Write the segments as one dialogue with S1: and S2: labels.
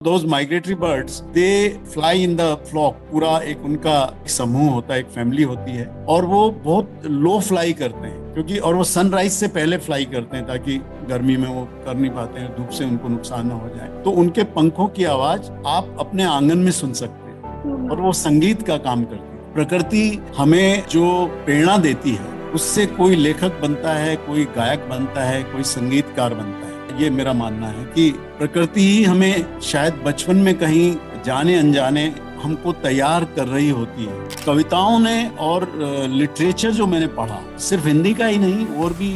S1: Those migratory birds, they fly in the flock. पूरा एक उनका समूह होता है, एक फैमिली होती है, और वो बहुत लो फ्लाई करते हैं, क्योंकि और वो सनराइज से पहले फ्लाई करते हैं ताकि गर्मी में वो कर नहीं पाते हैं, धूप से उनको नुकसान ना हो जाए। तो उनके पंखों की आवाज आप अपने आंगन में सुन सकते हैं, और वो संगीत का काम करती है। प्रकृति हमें जो प्रेरणा देती है, उससे कोई लेखक बनता है, कोई गायक बनता है, कोई संगीतकार बनता है। ये मेरा मानना है कि प्रकृति ही हमें शायद बचपन में कहीं जाने अनजाने हमको तैयार कर रही होती है। कविताओं ने और लिटरेचर जो मैंने पढ़ा, सिर्फ हिंदी का ही नहीं, और भी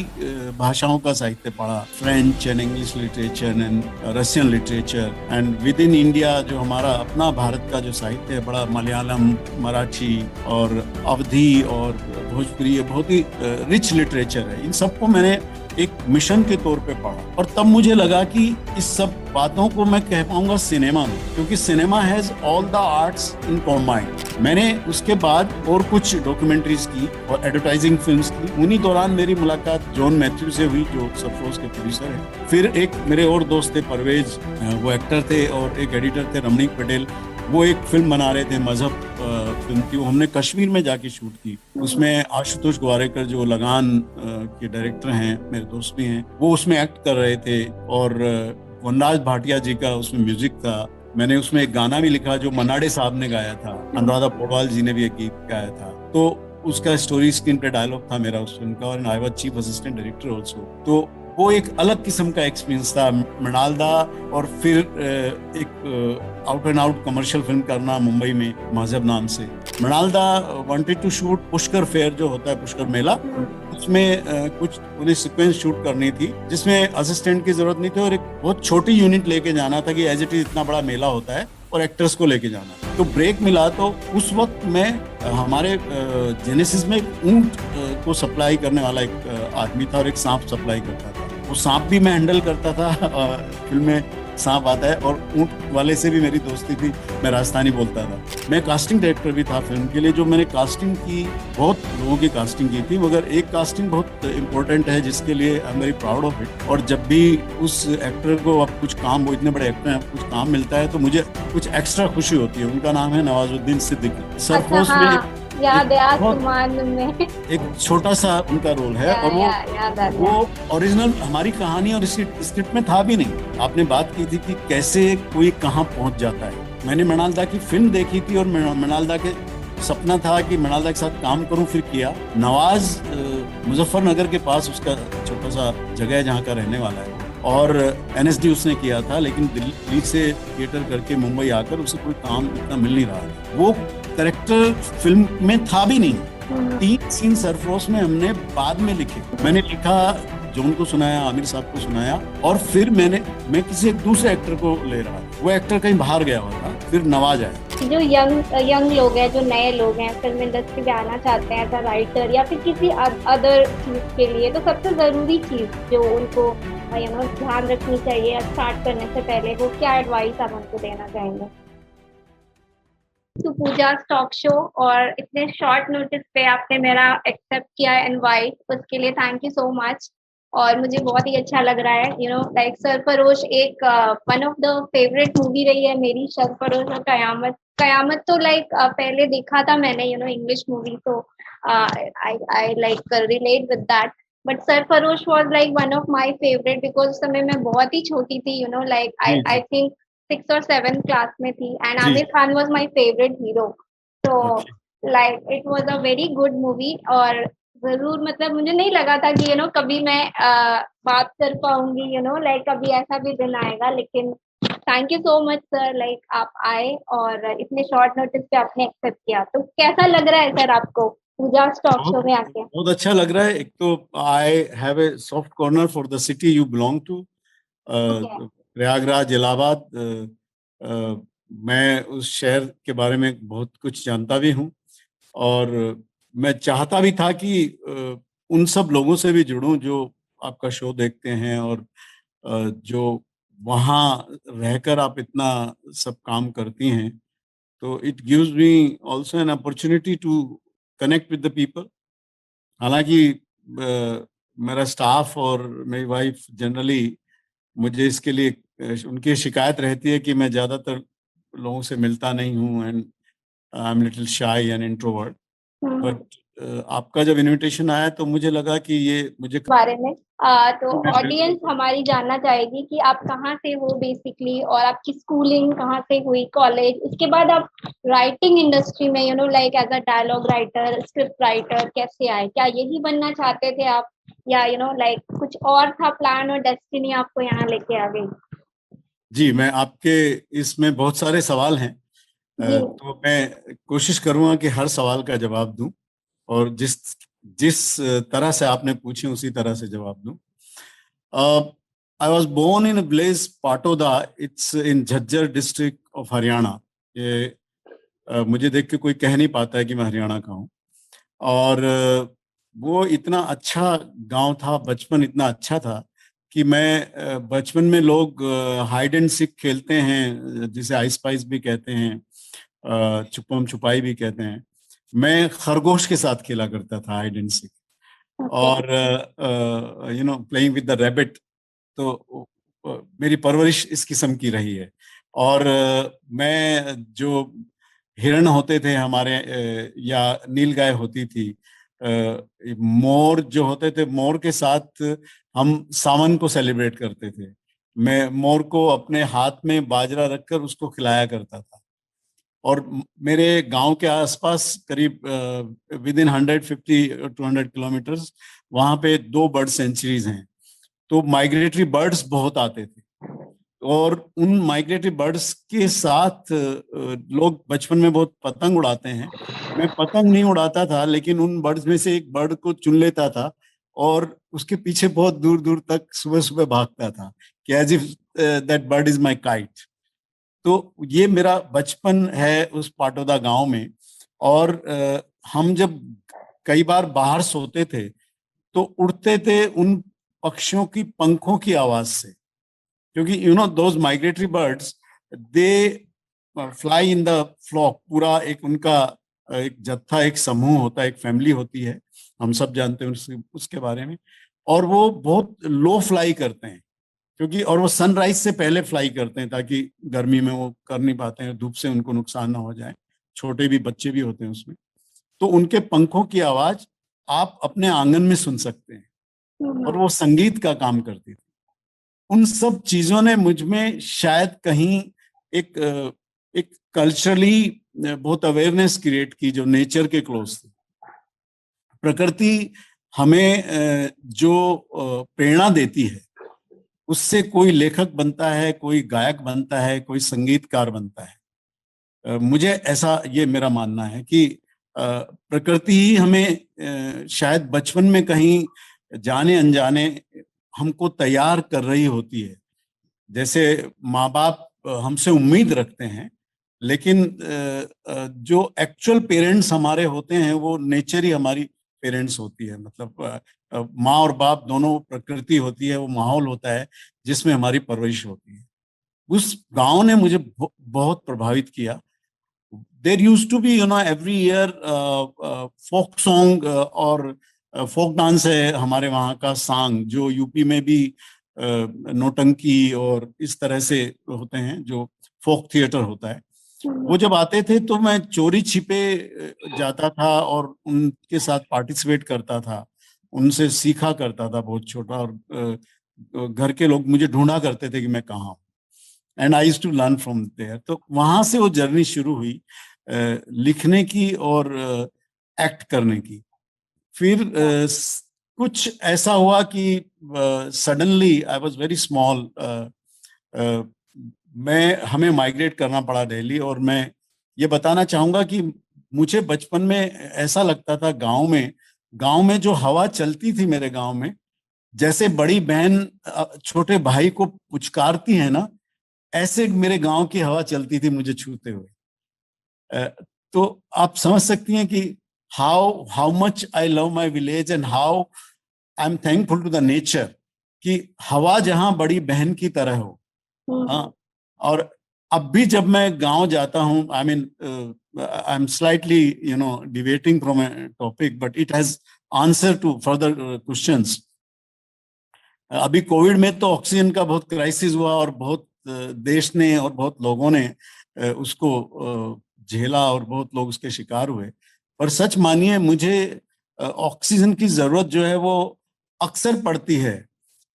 S1: भाषाओं का साहित्य पढ़ा, French and English literature and Russian literature, and with in India जो हमारा अपना भारत का जो साहित्य है, बड़ा मलयालम, मराठी और अवधी और भोजपुरी, बहुत ही रिच लिटरेचर है। इन सबको मैंने एक मिशन के तौर पे पढ़ा, और तब मुझे लगा कि इस सब बातों को मैं कह पाऊंगा सिनेमा में, क्योंकि cinema has all the arts in combined. मैंने उसके बाद और कुछ डॉक्यूमेंट्रीज की और एडवर्टाइजिंग फिल्म्स की। उन्हीं दौरान मेरी मुलाकात जॉन मैथ्यू से हुई, जो सरफरोश के प्रोड्यूसर हैं। फिर एक मेरे और दोस्त थे, परवेज, वो एक्टर थे, और एक एडिटर थे, रमणीक पटेल। वो एक फिल्म बना रहे थे, मजहब फिल्म थी, वो हमने कश्मीर में जाके शूट की। उसमें आशुतोष ग्वारेकर जो लगान के डायरेक्टर हैं, मेरे दोस्त भी हैं, वो उसमें एक्ट कर रहे थे, और वनराज भाटिया जी का उसमें म्यूजिक था। मैंने उसमें एक गाना भी लिखा जो मनाडे साहब ने गाया था, अनुराधा पौडवाल जी ने भी एक गीत गाया था। तो उसका स्टोरी स्क्रीन पे डायलॉग था मेरा उस फिल्म का, और I was chief assistant director also. तो वो एक अलग किस्म का एक्सपीरियंस था, मृणालदा, और फिर एक out and out commercial film करना मुंबई में, मजहब नाम से। मृणालदा wanted to shoot Pushkar fair जो होता है, पुष्कर मेला, उसमें कुछ उन्हें सीक्वेंस शूट करनी थी, जिसमें असिस्टेंट की जरूरत नहीं थी, और एक बहुत छोटी यूनिट लेके जाना था कि एज इट इज इतना बड़ा मेला होता है, और एक्टर्स को लेके जाना। तो ब्रेक मिला, तो उस वक्त मैं हमारे जेनेसिस में एक ऊंट को सप्लाई करने वाला एक आदमी था, और एक सांप सप्लाई करता था। वो सांप भी मैं हैंडल करता था, फिल्म में सांप आता है, और ऊंट वाले से भी मेरी दोस्ती थी, मैं राजस्थानी बोलता था। मैं कास्टिंग डायरेक्टर भी था फिल्म के लिए। जो मैंने कास्टिंग की, बहुत लोगों की कास्टिंग की थी, मगर एक कास्टिंग बहुत इंपॉर्टेंट है जिसके लिए आई am very proud of it. और जब भी उस एक्टर को अब कुछ काम, वो इतने बड़े एक्टर हैं, कुछ काम मिलता है, तो मुझे कुछ एक्स्ट्रा खुशी होती है। उनका नाम है नवाजुद्दीन सिद्दीकी। सरफरोश में
S2: याद है, आसमान में
S1: एक छोटा सा उनका रोल है, और वो ओरिजिनल हमारी कहानी और स्क्रिप्ट में था भी नहीं। आपने बात की थी कि कैसे कोई कहाँ पहुंच जाता है। मैंने मृणालदा की फिल्म देखी थी, और मृणालदा के सपना था कि मृणालदा के साथ काम करूं, फिर किया। नवाज मुजफ्फरनगर के पास उसका छोटा सा जगह है जहाँ का रहने वाला है, और एनएसडी उसने किया था, लेकिन दिल्ली से थिएटर करके मुंबई आकर उसे कोई काम इतना मिल नहीं रहा। वो कैरेक्टर फिल्म में था भी नहीं। 3 सीन सरफरोश में हमने बाद में लिखे। मैंने लिखा, जॉन को सुनाया, आमिर साहब को सुनाया, और फिर मैं किसी एक दूसरे एक्टर को ले रहा था। वो एक्टर कहीं बाहर गया हुआ था, फिर नवाज आया।
S2: जो यंग लोग हैं, जो नए लोग हैं, फिल्म इंडस्ट्री में आना चाहते हैं एज अ राइटर या फिर किसी अदर चीज के लिए, तो सबसे जरूरी चीज जो उनको ध्यान रखनी चाहिए स्टार्ट करने से पहले, वो क्या एडवाइस आप उनको देना चाहेंगे? तो पूजा टॉक शो, और इतने शॉर्ट नोटिस पे आपने मेरा एक्सेप्ट किया इनवाइट, उसके लिए थैंक यू सो मच। और मुझे बहुत ही अच्छा लग रहा है, लाइक सरफरोश एक one of the favourite movie रही है मेरी, सरफरोश और कयामत। कयामत तो लाइक पहले देखा था मैंने, इंग्लिश मूवी, तो I like relate with that. But Sarfarosh was like one of my favourite, because उस समय मैं बहुत ही छोटी थी, लाइक आई थिंक 6 और 7 क्लास में थी, and Aamir Khan was my favourite hero. तो like it was a very good movie, और जरूर मतलब मुझे नहीं लगा था कि कभी मैं बात कर पाऊंगी, लाइक कभी ऐसा भी दिन आएगा। लेकिन thank you so much sir, like आप आए और इतने शॉर्ट नोटिस पे आपने एक्सेप्ट किया। तो कैसा लग रहा है सर आपको पूजा टॉक शो में आके?
S1: बहुत अच्छा लग रहा है। एक तो I have a soft corner for the city you belong to, Prayagraj, Allahabad. मैं उस शहर के बारे में बहुत कुछ जानता भी हूँ, और मैं चाहता भी था कि उन सब लोगों से भी जुड़ूं जो आपका शो देखते हैं, और जो वहाँ रहकर आप इतना सब काम करती हैं। तो it gives me also an opportunity to connect with the people. हालांकि मेरा स्टाफ और मेरी वाइफ जनरली मुझे इसके लिए उनकी शिकायत रहती है कि मैं ज़्यादातर लोगों से मिलता नहीं हूँ एंड आई एम लिटिल शाई एंड इंट्रोवर्ट।
S2: हम्म।
S1: बट आपका जब इनविटेशन आया तो मुझे लगा कि ये मुझे
S2: बारे में तो
S1: मैं
S2: ऑडियंस
S1: बिल्कुल।
S2: हमारी जानना चाहेगी कि आप कहाँ से हो बेसिकली, और आपकी स्कूलिंग कहाँ से हुई, कॉलेज, उसके बाद आप राइटिंग इंडस्ट्री में like as a dialogue writer, script writer कैसे आए? क्या यही बनना चाहते थे आप, या लाइक कुछ और था प्लान और डेस्टिनी आपको यहाँ लेके आ गई?
S1: जी, मैं आपके इसमें बहुत सारे सवाल हैं।
S2: जी।
S1: तो मैं कोशिश करूंगा कि हर सवाल का जवाब दूं, और जिस जिस तरह से आपने पूछे उसी तरह से जवाब दूं। I was born in village Patoda, it's in Jhajjar district of Haryana. ये मुझे देख के कोई कह नहीं पाता है कि मैं हरियाणा का हूँ। और वो इतना अच्छा गांव था, बचपन इतना अच्छा था कि मैं बचपन में लोग हाइड एंड सीक खेलते हैं, जिसे आइस पाइस भी कहते हैं, छुपम छुपाई भी कहते हैं। मैं खरगोश के साथ खेला करता था हाइड एंड सीक,
S2: ओके।
S1: और प्लेइंग विद द रैबिट। तो मेरी परवरिश इस किस्म की रही है। और मैं जो हिरण होते थे हमारे, या नीलगाय होती थी, मोर जो होते थे, मोर के साथ हम सावन को सेलिब्रेट करते थे। मैं मोर को अपने हाथ में बाजरा रखकर उसको खिलाया करता था। और मेरे गांव के आसपास करीब विद इन 150-200 किलोमीटर्स वहां पे 2 बर्ड सेंचुरीज हैं। तो माइग्रेटरी बर्ड्स बहुत आते थे, और उन माइग्रेटरी बर्ड्स के साथ लोग बचपन में बहुत पतंग उड़ाते हैं। मैं पतंग नहीं उड़ाता था, लेकिन उन बर्ड्स में से एक बर्ड को चुन लेता था और उसके पीछे बहुत दूर दूर तक सुबह सुबह भागता था, कि as if that bird is my kite. तो ये मेरा बचपन है उस पाटोदा गांव में। और हम जब कई बार बाहर सोते थे तो उड़ते थे उन पक्षियों की पंखों की आवाज से, क्योंकि those migratory birds, they fly in the flock. पूरा एक उनका एक जत्था, एक समूह होता है, एक फैमिली होती है, हम सब जानते हैं उसके बारे में। और वो बहुत लो फ्लाई करते हैं, क्योंकि और वो सनराइज से पहले फ्लाई करते हैं, ताकि गर्मी में वो कर नहीं पाते हैं, धूप से उनको नुकसान ना हो जाए। छोटे भी बच्चे भी होते हैं उसमें। तो उनके पंखों की आवाज आप अपने आंगन में सुन सकते हैं, और वो संगीत का काम करती थी। उन सब चीजों ने मुझ में शायद कहीं एक कल्चरली बहुत अवेयरनेस क्रिएट की, जो नेचर के क्लोज थी। प्रकृति हमें जो प्रेरणा देती है, उससे कोई लेखक बनता है, कोई गायक बनता है, कोई संगीतकार बनता है। मुझे ऐसा, ये मेरा मानना है कि प्रकृति ही हमें शायद बचपन में कहीं जाने अनजाने हमको तैयार कर रही होती है। जैसे माँ बाप हमसे उम्मीद रखते हैं, लेकिन जो एक्चुअल पेरेंट्स हमारे होते हैं वो नेचर ही हमारी पेरेंट्स होती है। मतलब माँ और बाप दोनों प्रकृति होती है, वो माहौल होता है जिसमें हमारी परवरिश होती है। उस गांव ने मुझे बहुत प्रभावित किया। There used to be every year folk song और फोक डांस है हमारे वहाँ का सांग, जो यूपी में भी नौटंकी और इस तरह से होते हैं, जो फोक थिएटर होता है। वो जब आते थे तो मैं चोरी छिपे जाता था और उनके साथ पार्टिसिपेट करता था, उनसे सीखा करता था बहुत छोटा। और घर के लोग मुझे ढूंढा करते थे कि मैं कहाँ हूँ, and I used to learn from there. तो वहां से वो जर्नी शुरू हुई लिखने की और एक्ट करने की। फिर कुछ ऐसा हुआ कि suddenly I was very small, मैं हमें माइग्रेट करना पड़ा दिल्ली। और मैं ये बताना चाहूंगा कि मुझे बचपन में ऐसा लगता था, गांव में जो हवा चलती थी मेरे गांव में, जैसे बड़ी बहन छोटे भाई को पुचकारती है ना, ऐसे मेरे गांव की हवा चलती थी मुझे छूते हुए। अ, तो आप समझ सकती हैं कि how how much I love my village and how I am thankful to the nature, कि हवा जहां बड़ी बहन की तरह हो। हाँ। और अब भी जब मैं गांव जाता हूं, I am slightly deviating from a topic, but it has answer to further questions. अभी कोविड में तो ऑक्सीजन का बहुत क्राइसिस हुआ और बहुत देश ने और बहुत लोगों ने उसको झेला और बहुत लोग उसके शिकार हुए। पर सच मानिए, मुझे ऑक्सीजन की जरूरत जो है वो अक्सर पड़ती है,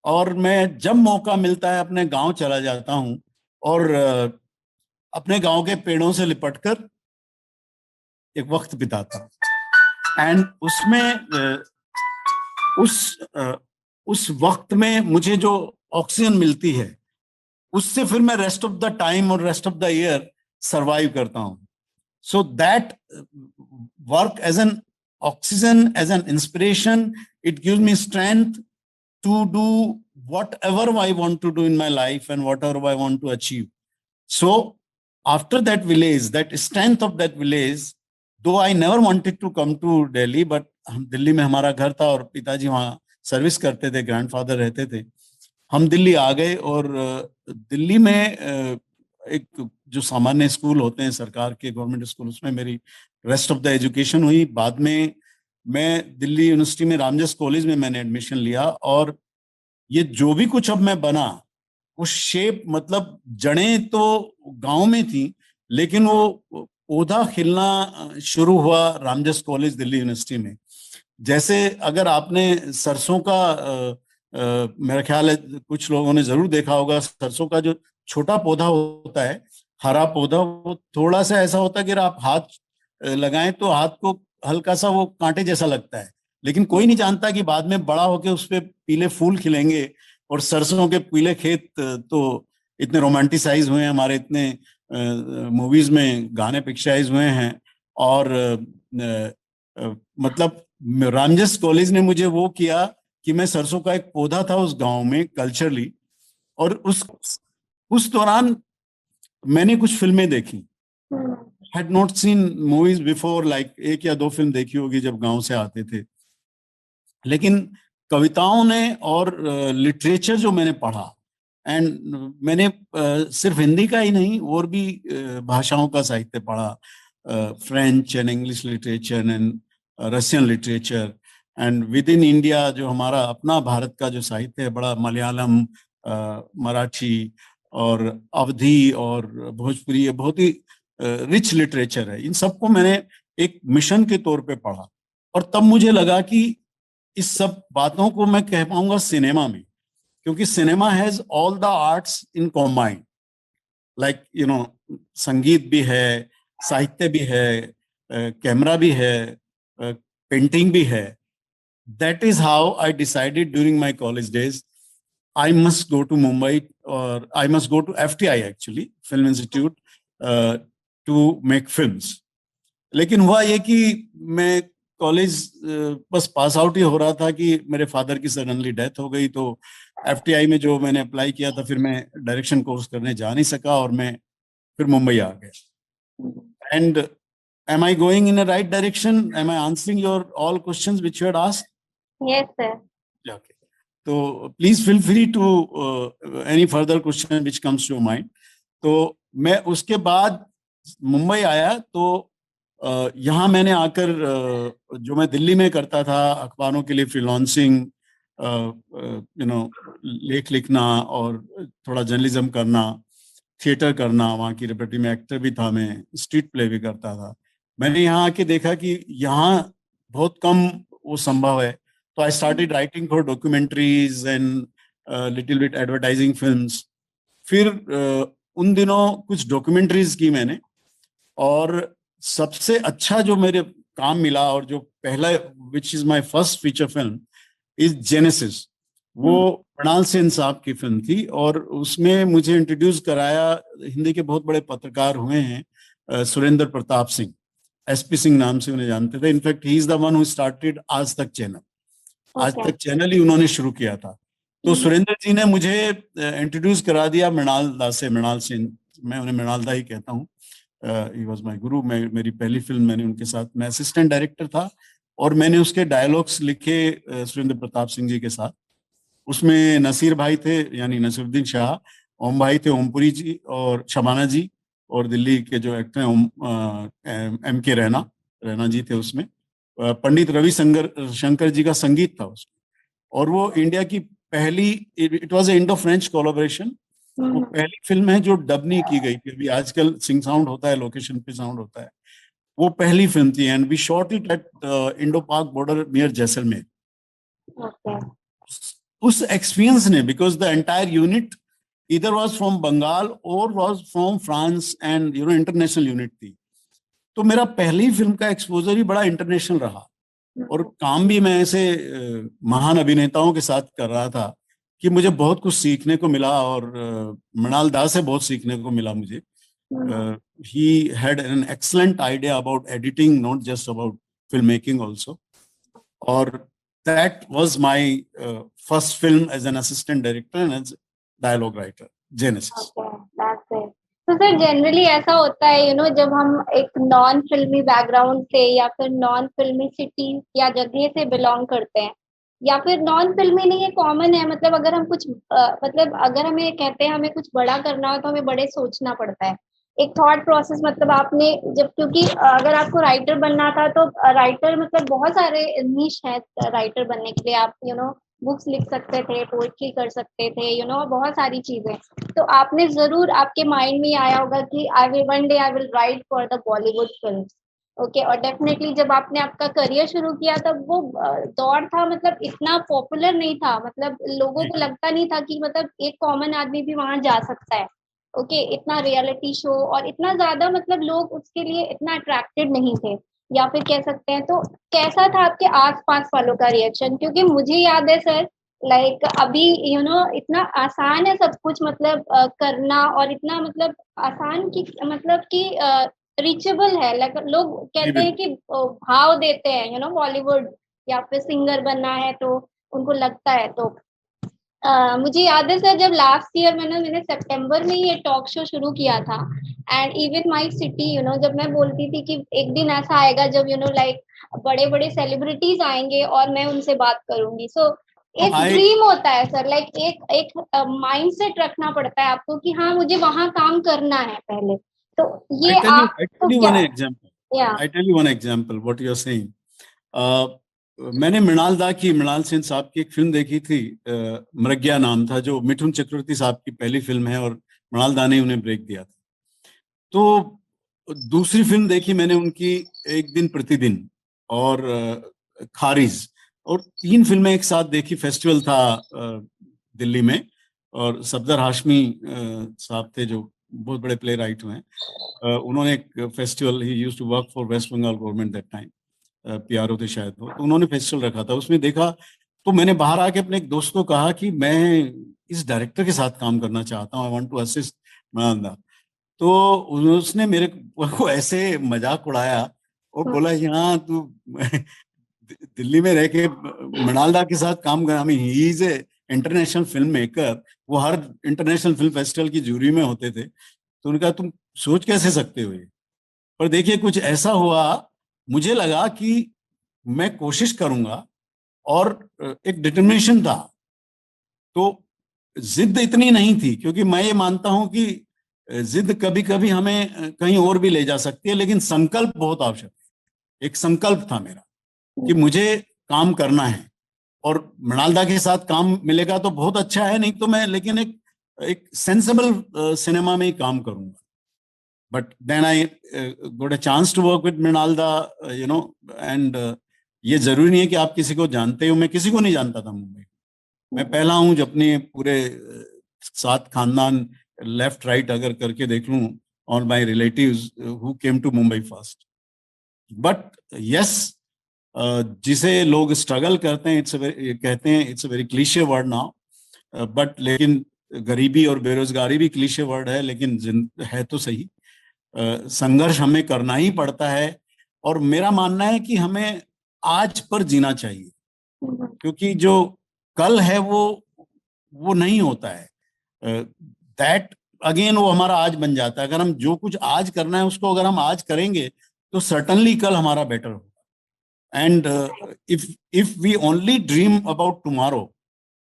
S1: और मैं जब मौका मिलता है अपने गांव चला जाता हूं और अपने गांव के पेड़ों से लिपटकर एक वक्त बिताता हूं। एंड उसमें उस उस वक्त में मुझे जो ऑक्सीजन मिलती है, उससे फिर मैं रेस्ट ऑफ द टाइम और rest of the year survive करता हूं। So that work as an oxygen, as an inspiration, it gives me strength to do whatever I want to do in my life and whatever I want to achieve. So after that village, that strength of that village, though I never wanted to come to Delhi, but Delhi में हमारा घर था और पिताजी वहाँ service करते थे, grandfather रहते थे। हम दिल्ली आ गए और दिल्ली में एक जो सामान्य स्कूल होते हैं सरकार के, गवर्नमेंट स्कूल, उसमें मेरी रेस्ट ऑफ द एजुकेशन हुई। बाद में मैं दिल्ली यूनिवर्सिटी में रामजस कॉलेज में मैंने एडमिशन लिया, और ये जो भी कुछ अब मैं बना, वो शेप, मतलब जड़ें तो गांव में थी, लेकिन वो पौधा खिलना शुरू हुआ रामजस कॉलेज दिल्ली यूनिवर्सिटी में। जैसे अगर आपने सरसों का मेरा ख्याल है कुछ लोगों ने जरूर देखा होगा, सरसों का जो छोटा पौधा होता है, हरा पौधा, वो थोड़ा सा ऐसा होता है कि आप हाथ लगाएं तो हाथ को हल्का सा वो कांटे जैसा लगता है, लेकिन कोई नहीं जानता कि बाद में बड़ा होके उस पे पीले फूल खिलेंगे। और सरसों के पीले खेत तो इतने रोमांटिसाइज हुए हैं हमारे, इतने मूवीज में गाने पिक्चराइज हुए हैं। और मतलब रामजस कॉलेज ने मुझे वो किया कि मैं सरसों का एक पौधा था उस गांव में कल्चरली। और उस दौरान मैंने कुछ फिल्में देखी, had not seen movies before, like एक या दो फिल्म देखी होगी जब गांव से आते थे। लेकिन कविताओं ने और लिटरेचर जो मैंने पढ़ा, एंड मैंने सिर्फ हिंदी का ही नहीं और भी भाषाओं का साहित्य पढ़ा, French and English literature and Russian literature. And with in India जो हमारा अपना भारत का जो साहित्य है, बड़ा मलयालम, मराठी और अवधी और भोजपुरी, ये बहुत ही रिच लिटरेचर है। इन सबको मैंने एक मिशन के तौर पे पढ़ा, और तब मुझे लगा कि इस सब बातों को मैं कह पाऊंगा सिनेमा में, क्योंकि cinema has all the arts in combined, like you know, संगीत भी है, साहित्य भी है, कैमरा भी है, पेंटिंग भी है। That is how I decided during my college days I must go to Mumbai, or I must go to FTI actually, Film Institute, to make films. लेकिन हुआ ये कि मैं कॉलेज बस पास आउट ही हो रहा था कि मेरे फादर की सडनली डेथ हो गई। तो FTI में जो मैंने अप्लाई किया था, फिर मैं डायरेक्शन कोर्स करने जा नहीं सका और मैं फिर मुंबई आ गया। And am I going in a right direction? Am I answering your all questions which you had asked?
S2: Yes, sir.
S1: Okay. तो please feel free to any further question which comes to mind. तो मैं उसके बाद मुंबई आया, तो यहाँ मैंने आकर जो मैं दिल्ली में करता था अखबारों के लिए फ्रीलांसिंग, यू नो, लेख लिखना और थोड़ा जर्नलिज्म करना, थिएटर करना, वहाँ की रेपर्टरी में एक्टर भी था मैं, स्ट्रीट प्ले भी करता था। मैंने यहाँ आके देखा कि यहाँ बहुत कम वो संभव है। So I started writing for documentaries and little bit advertising films. फिर उन दिनों कुछ डॉक्यूमेंट्रीज की मैंने, और सबसे अच्छा जो मेरे काम मिला और जो पहला, which is my first feature film, is genesis. वो मृणाल सेन साहब की फिल्म थी, और उसमें मुझे इंट्रोड्यूस कराया, हिंदी के बहुत बड़े पत्रकार हुए हैं सुरेंद्र प्रताप सिंह, SP सिंह नाम से उन्हें जानते थे। In fact he is the one who started आज तक चैनल। आज तक चैनल ही उन्होंने शुरू किया था। तो सुरेंद्र जी ने मुझे इंट्रोड्यूस करा दिया मृणाल दा से, मृणाल सिंह, मैं उन्हें मृणाल दा ही कहता हूँ। ही वाज माय गुरु। मेरी पहली फिल्म मैंने उनके साथ, मैं असिस्टेंट डायरेक्टर था और मैंने उसके डायलॉग्स लिखे सुरेंद्र प्रताप सिंह जी के साथ। उसमें नसीर भाई थे, यानी नसीरुद्दीन शाह, ओम भाई थे, ओमपुरी जी और शबाना जी, और दिल्ली के जो एक्टर हैं MK रैना जी थे उसमें। पंडित रवि शंकर जी का संगीत था उसमें। और वो इंडिया की पहली, it was a Indo French collaboration. वो पहली फिल्म है जो डब नहीं की गई थी। अभी आजकल सिंग साउंड होता है, लोकेशन पे साउंड होता है। वो पहली फिल्म थी and we shot it at Indo Pak border near Jaisalmer.
S2: Okay.
S1: उस एक्सपीरियंस ने, बिकॉज द एंटायर यूनिट इधर वाज फ्रॉम बंगाल और was from France and international unit थी। तो मेरा पहली फिल्म का एक्सपोजर ही बड़ा इंटरनेशनल रहा। और काम भी मैं ऐसे महान अभिनेताओं के साथ कर रहा था कि मुझे बहुत कुछ सीखने को मिला। और मृणाल दास से बहुत सीखने को मिला मुझे। He had an excellent idea about editing, not just about film making also. और that was my first film as an assistant director and as dialogue writer, Genesis.
S2: Okay, that's it. तो सर जनरली ऐसा होता है जब हम एक non फिल्मी background से या फिर नॉन फिल्मी सिटी या जगह से बिलोंग करते हैं, या फिर नॉन फिल्मी नहीं, ये कॉमन है। मतलब अगर हम कुछ मतलब अगर हमें कहते हैं हमें कुछ बड़ा करना हो तो हमें बड़े सोचना पड़ता है। एक थॉट प्रोसेस, मतलब आपने जब, क्योंकि अगर आपको राइटर बनना था तो राइटर मतलब बहुत सारे नीश है राइटर बनने के लिए। आप बुक्स लिख सकते थे, पोएट्री कर सकते थे, बहुत सारी चीजें। तो आपने जरूर, आपके माइंड में आया होगा कि I will one day I will write for the Bollywood films. Okay. और डेफिनेटली जब आपने आपका करियर शुरू किया तब वो दौर था, मतलब इतना पॉपुलर नहीं था, मतलब लोगों को लगता नहीं था कि मतलब एक कॉमन आदमी भी वहां जा सकता है। ओके। इतना रियलिटी शो और इतना ज्यादा, मतलब लोग उसके लिए इतना अट्रैक्टेड नहीं थे, या फिर कह सकते हैं। तो कैसा था आपके आसपास वालों का रिएक्शन? क्योंकि मुझे याद है सर, लाइक अभी इतना आसान है सब कुछ, मतलब करना, और इतना मतलब आसान की मतलब कि रीचेबल है। लाइक लोग कहते हैं कि भाव देते हैं बॉलीवुड या फिर सिंगर बनना है तो उनको लगता है। तो मुझे याद है सर, जब लास्ट ईयर मैंने सितंबर में ये टॉक शो शुरू किया था, एंड इवन माय सिटी, जब मैं बोलती थी कि एक दिन ऐसा आएगा जब लाइक बड़े बड़े सेलिब्रिटीज आएंगे और मैं उनसे बात करूंगी। सो एक ड्रीम होता है सर, लाइक एक माइंड सेट रखना पड़ता है आपको कि हाँ मुझे वहां काम करना है पहले। तो ये आप
S1: I tell you one example what you are saying. मैंने मृणाल सेन साहब की एक फिल्म देखी थी, मृग्या नाम था, जो मिठुन चक्रवर्ती साहब की पहली फिल्म है और मृणाल दा ने उन्हें ब्रेक दिया था। तो दूसरी फिल्म देखी मैंने उनकी, एक दिन प्रतिदिन और खारिज, और 3 फिल्में एक साथ देखी। फेस्टिवल था दिल्ली में, और सफदर हाशमी साहब थे जो बहुत बड़े प्ले राइट हुए हैं। उन्होंने एक festival, he used to work for West Bengal government that time, PRO थे शायद वो, तो उन्होंने फेस्टिवल रखा था, उसमें देखा। तो मैंने बाहर आके अपने एक दोस्त को कहा कि मैं इस डायरेक्टर के साथ काम करना चाहता हूँ, I want to assist Mrinal. तो उसने मेरे को ऐसे मजाक उड़ाया और बोला, यहाँ तू दिल्ली में रह के मृणाल दा के साथ काम कर, हमें he is a international film maker, वो हर इंटरनेशनल फिल्म फेस्टिवल की जूरी में होते थे। तो उनका तुम सोच कैसे सकते हो ये? पर देखिए कुछ ऐसा हुआ, मुझे लगा कि मैं कोशिश करूंगा, और एक डिटर्मिनेशन था। तो जिद इतनी नहीं थी, क्योंकि मैं ये मानता हूं कि जिद कभी कभी हमें कहीं और भी ले जा सकती है, लेकिन संकल्प बहुत आवश्यक है। एक संकल्प था मेरा कि मुझे काम करना है, और मृणाल दा के साथ काम मिलेगा तो बहुत अच्छा है, नहीं तो मैं लेकिन एक सेंसिबल सिनेमा में ही काम करूंगा। But then I got a chance to work with Mrinal da, and ये जरूरी नहीं है कि आप किसी को जानते हो। मैं किसी को नहीं जानता था मुंबई। मैं पहला हूं जो अपने पूरे 7 खानदान लेफ्ट राइट अगर करके देख लूं, all my relatives who came to Mumbai first. But yes, जिसे लोग स्ट्रगल करते हैं, कहते हैं it's a very cliche word now, but लेकिन गरीबी और बेरोजगारी भी क्लीशे वर्ड है, लेकिन है तो सही। संघर्ष हमें करना ही पड़ता है, और मेरा मानना है कि हमें आज पर जीना चाहिए, क्योंकि जो कल है वो नहीं होता है। दैट अगेन वो हमारा आज बन जाता है। अगर हम जो कुछ आज करना है उसको अगर हम आज करेंगे तो सर्टनली कल हमारा बेटर होगा। And if we only dream about tomorrow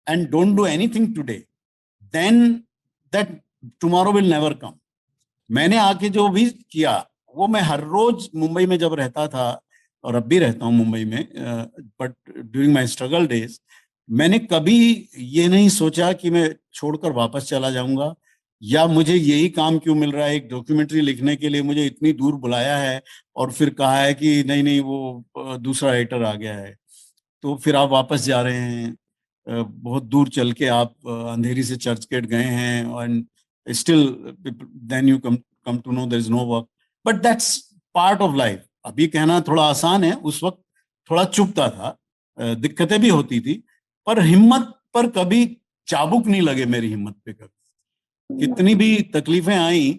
S1: and don't do anything today, then that tomorrow will never come. मैंने आके जो भी किया वो मैं हर रोज मुंबई में जब रहता था, और अब भी रहता हूँ मुंबई में, but during my struggle days, मैंने कभी ये नहीं सोचा कि मैं छोड़कर वापस चला जाऊंगा, या मुझे यही काम क्यों मिल रहा है, एक डॉक्यूमेंट्री लिखने के लिए मुझे इतनी दूर बुलाया है और फिर कहा है कि नहीं नहीं वो दूसरा राइटर आ गया है, तो फिर आप वापस जा रहे हैं। बहुत दूर चल के आप अंधेरी से चर्च गेट गए हैं, and still then you come to know there is no work, but that's part of life. अभी कहना थोड़ा आसान है, उस वक्त थोड़ा चुभता था, दिक्कतें भी होती थी, पर हिम्मत पर कभी चाबुक नहीं लगे मेरी हिम्मत पे कभी। कितनी भी तकलीफें आई,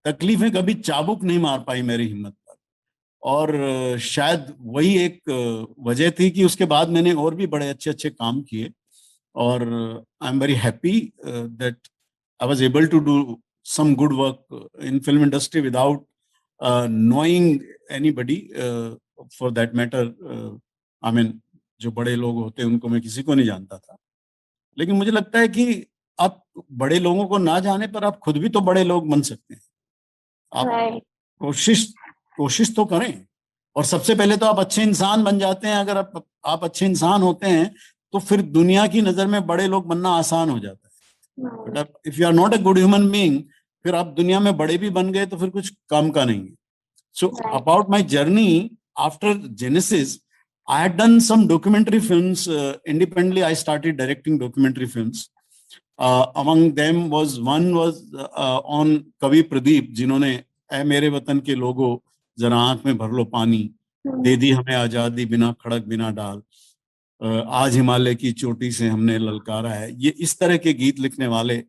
S1: तकलीफें कभी चाबुक नहीं मार पाई मेरी हिम्मत पर। और शायद वही एक वजह थी कि उसके बाद मैंने और भी बड़े अच्छे अच्छे काम किए, और I am very happy that I was able to do some good work in film industry without knowing anybody, for that matter. I mean, जो बड़े लोग होते हैं उनको मैं किसी को नहीं जानता था, लेकिन मुझे लगता है कि आप बड़े लोगों को ना जाने पर आप खुद भी तो बड़े लोग बन सकते हैं। आप
S2: Right.
S1: कोशिश कोशिश तो करें, और सबसे पहले तो आप अच्छे इंसान बन जाते हैं। अगर आप अच्छे इंसान होते हैं तो फिर दुनिया की नजर में बड़े लोग बनना आसान हो जाता है। But if you are not a good human being, फिर आप दुनिया में बड़े भी बन गए तो फिर कुछ काम का नहीं है। सो
S2: Right.
S1: About my journey after genesis, I had done some documentary films independently. I started directing documentary films. Among them was on कवि प्रदीप, जिन्होंने ऐ मेरे वतन के लोगों जरा आंख में भर लो पानी, दे दी हमें आजादी बिना खड़क बिना डाल, आज हिमालय की चोटी से हमने ललकारा है। ये इस तरह के गीत लिखने वाले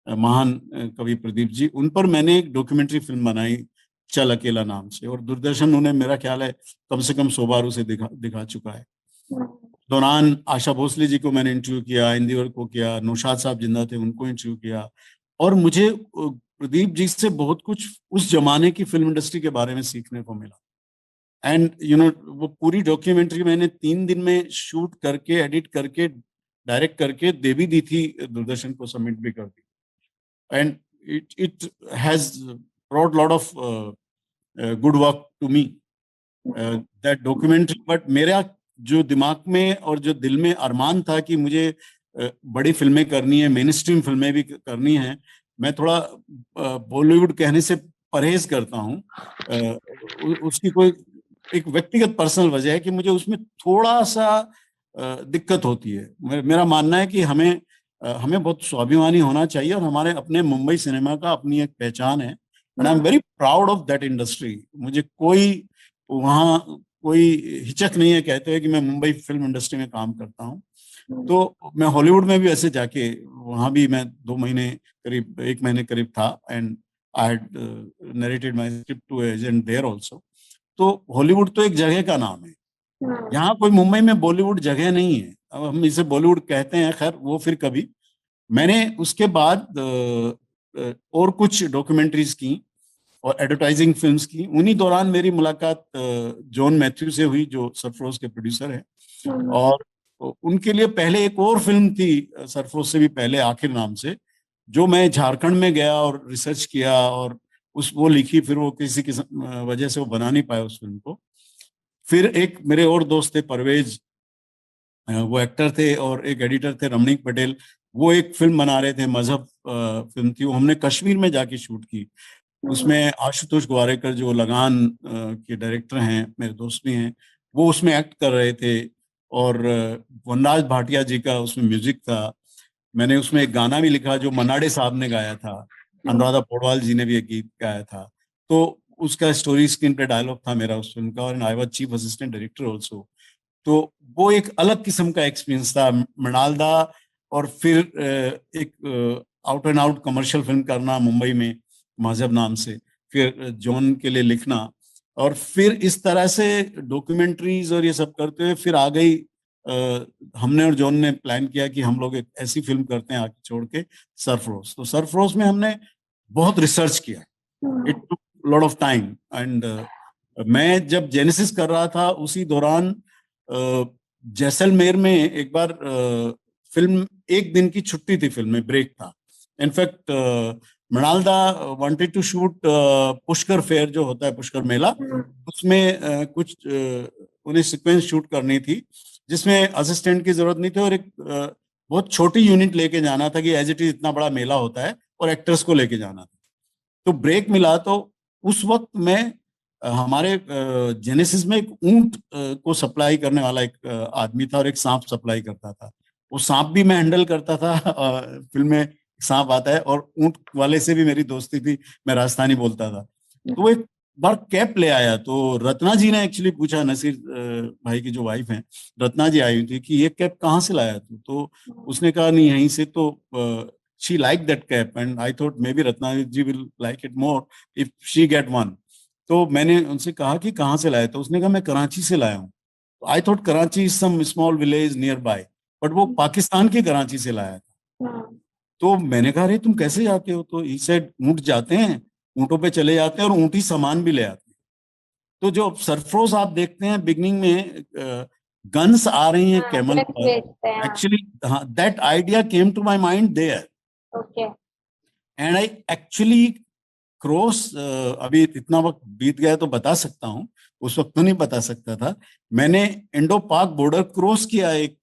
S1: महान कवि प्रदीप जी, उन पर मैंने एक डॉक्यूमेंट्री फिल्म बनाई चल अकेला नाम से, और दूरदर्शन उन्हें मेरा ख्याल है कम से कम 100 बार उसे दिखा चुका है। दौरान आशा भोसले जी को मैंने इंटरव्यू किया, इंदिवर को किया, नौशाद साहब जिंदा थे उनको इंटरव्यू किया, और मुझे प्रदीप जी से बहुत कुछ उस जमाने की फिल्म इंडस्ट्री के बारे में सीखने को मिला। एंड यू नो, वो पूरी डॉक्यूमेंट्री मैंने 3 दिन में शूट करके, एडिट करके, डायरेक्ट करके दे भी दी थी, दूरदर्शन को सबमिट भी कर दी। And it has brought lot of good work to me, that documentary. But मेरा जो दिमाग में और जो दिल में अरमान था कि मुझे बड़ी फिल्में करनी है, मेन स्ट्रीम फिल्में भी करनी है, मैं थोड़ा बॉलीवुड कहने से परहेज करता हूँ। उसकी कोई एक व्यक्तिगत पर्सनल वजह है कि मुझे उसमें थोड़ा सा दिक्कत होती है। मेरा मानना है कि हमें बहुत स्वाभिमानी होना चाहिए, और हमारे अपने मुंबई सिनेमा का अपनी एक पहचान है, and I am very proud of that industry. मुझे वहाँ कोई हिचक नहीं है कहते हुए कि मैं मुंबई फिल्म इंडस्ट्री में काम करता हूँ। तो मैं हॉलीवुड में भी ऐसे जाके, वहाँ भी मैं 2 महीने करीब, 1 महीने करीब था, and I had narrated my script to agent there also. तो हॉलीवुड तो एक जगह का नाम है, यहाँ कोई मुंबई में बॉलीवुड जगह नहीं है। अब हम इसे बॉलीवुड कहते हैं, खैर वो फिर कभी। मैंने उसके बाद और कुछ डॉक्यूमेंट्रीज की और एडवर्टाइजिंग फिल्म्स की। उन्हीं दौरान मेरी मुलाकात जॉन मैथ्यू से हुई, जो सरफरोश के प्रोड्यूसर हैं, और उनके लिए पहले एक और फिल्म थी सरफरोश से भी पहले, आखिर नाम से, जो मैं झारखंड में गया और रिसर्च किया और वो लिखी। फिर वो किसी वजह से वो बना नहीं पाया उस फिल्म को। फिर एक मेरे और दोस्त थे परवेज, वो एक्टर थे, और एक एडिटर थे रमणीक पटेल, वो एक फिल्म बना रहे थे, मजहब फिल्म थी, वो हमने कश्मीर में जाके शूट की। उसमें आशुतोष ग्वारेकर जो लगान के डायरेक्टर हैं, मेरे दोस्त भी हैं, वो उसमें एक्ट कर रहे थे, और वनराज भाटिया जी का उसमें म्यूजिक था। मैंने उसमें एक गाना भी लिखा जो मनाडे साहब ने गाया था, अनुराधा पौडवाल जी ने भी एक गीत गाया था। तो उसका स्टोरी स्क्रीन पे डायलॉग था मेरा उस फिल्म का, और I was chief assistant director also. तो वो एक अलग किस्म का एक्सपीरियंस था, मृणालदा, और फिर एक out and out commercial film करना मुंबई में मजहब नाम से, फिर जॉन के लिए लिखना, और फिर इस तरह से डॉक्यूमेंट्रीज और ये सब करते हुए फिर आ गई। हमने और जॉन ने प्लान किया कि हम लोग एक ऐसी फिल्म करते हैं आगे छोड़ के, सरफरोश। तो सरफरोश में हमने बहुत रिसर्च किया, it took lot of time, and मैं जब जेनेसिस कर रहा था उसी दौरान जैसलमेर में एक बार फिल्म, एक दिन की छुट्टी थी, फिल्म में ब्रेक था। इनफैक्ट मृणालदा wanted to shoot Pushkar fair जो होता है, पुष्कर मेला, उसमें कुछ उन्हें सीक्वेंस शूट करनी थी, जिसमें असिस्टेंट की जरूरत नहीं थी, और एक बहुत छोटी यूनिट लेके जाना था कि एज इट इज इतना बड़ा मेला होता है और एक्टर्स को लेके जाना था। तो ब्रेक मिला, तो उस वक्त मैं हमारे जेनेसिस में एक ऊंट को सप्लाई करने वाला एक आदमी था, और एक सांप सप्लाई करता था। वो सांप भी मैं हैंडल करता था। फिल्म में सांप आता है, और ऊंट वाले से भी मेरी दोस्ती थी, मैं राजस्थानी बोलता था। तो वो एक बार कैप ले आया, तो रत्ना जी ने एक्चुअली पूछा, नसीर भाई की जो वाइफ है, रत्ना जी आई हुई थी, कि ये कैप कहाँ से लाया तू? तो उसने कहा नहीं यहीं से। तो she liked that cap and I thought maybe Ratna ji will like it more if she get one. तो मैंने उनसे कहा कि कहाँ से लाया? तो उसने कहा मैं कराची से लाया हूँ। I thought Karachi is some small village nearby, but वो पाकिस्तान की कराची से लाया था। तो मैंने कहा अरे तुम कैसे जाते हो? तो ही सेड ऊँट जाते हैं, ऊँटों पे चले जाते हैं और ऊँट ही सामान भी ले आते हैं। तो जो सरफरोश आप देखते हैं बिगनिंग में गन्स आ रही हैं कैमल पर, एक्चुअली हाँ, that idea came to my mind there.
S2: Okay.
S1: And I actually cross, अभी इतना वक्त बीत गया तो बता सकता हूँ, उस वक्त तो नहीं बता सकता था। मैंने इंडो पाक बॉर्डर क्रॉस किया एक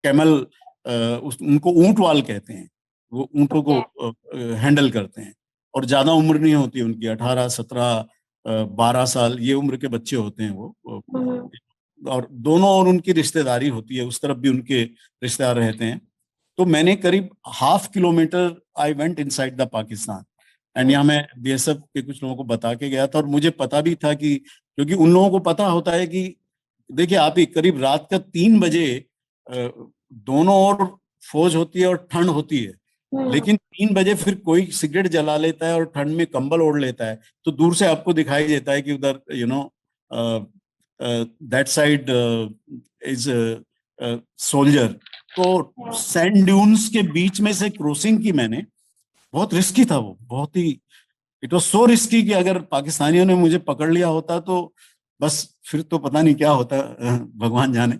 S1: कैमल, उनको ऊंट वाल कहते हैं, वो ऊंटों को हैंडल करते हैं, और ज्यादा उम्र नहीं होती उनकी, 18, 17, 12 साल ये उम्र के बच्चे होते हैं वो। और दोनों और उनकी रिश्तेदारी होती है, उस तरफ भी उनके रिश्तेदार रहते हैं। तो मैंने करीब ½ kilometre I went inside the Pakistan, and यहाँ मैं बीएसएफ के कुछ लोगों को बता के गया था, और मुझे पता भी था कि, क्योंकि उन लोगों को पता होता है कि देखिए आप ही करीब रात का 3 बजे दोनों ओर फौज होती है और ठंड होती है, लेकिन 3 बजे फिर कोई सिगरेट जला लेता है और ठंड में कंबल ओढ़ लेता है, तो दूर से आपको दिखाई देता है कि उधर दैट साइड इज सोल्जर। तो सैंड ड्यून्स के बीच में से क्रॉसिंग की मैंने, बहुत रिस्की था वो, बहुत ही, इट वाज सो रिस्की कि अगर पाकिस्तानियों ने मुझे पकड़ लिया होता तो बस फिर तो पता नहीं क्या होता, भगवान जाने।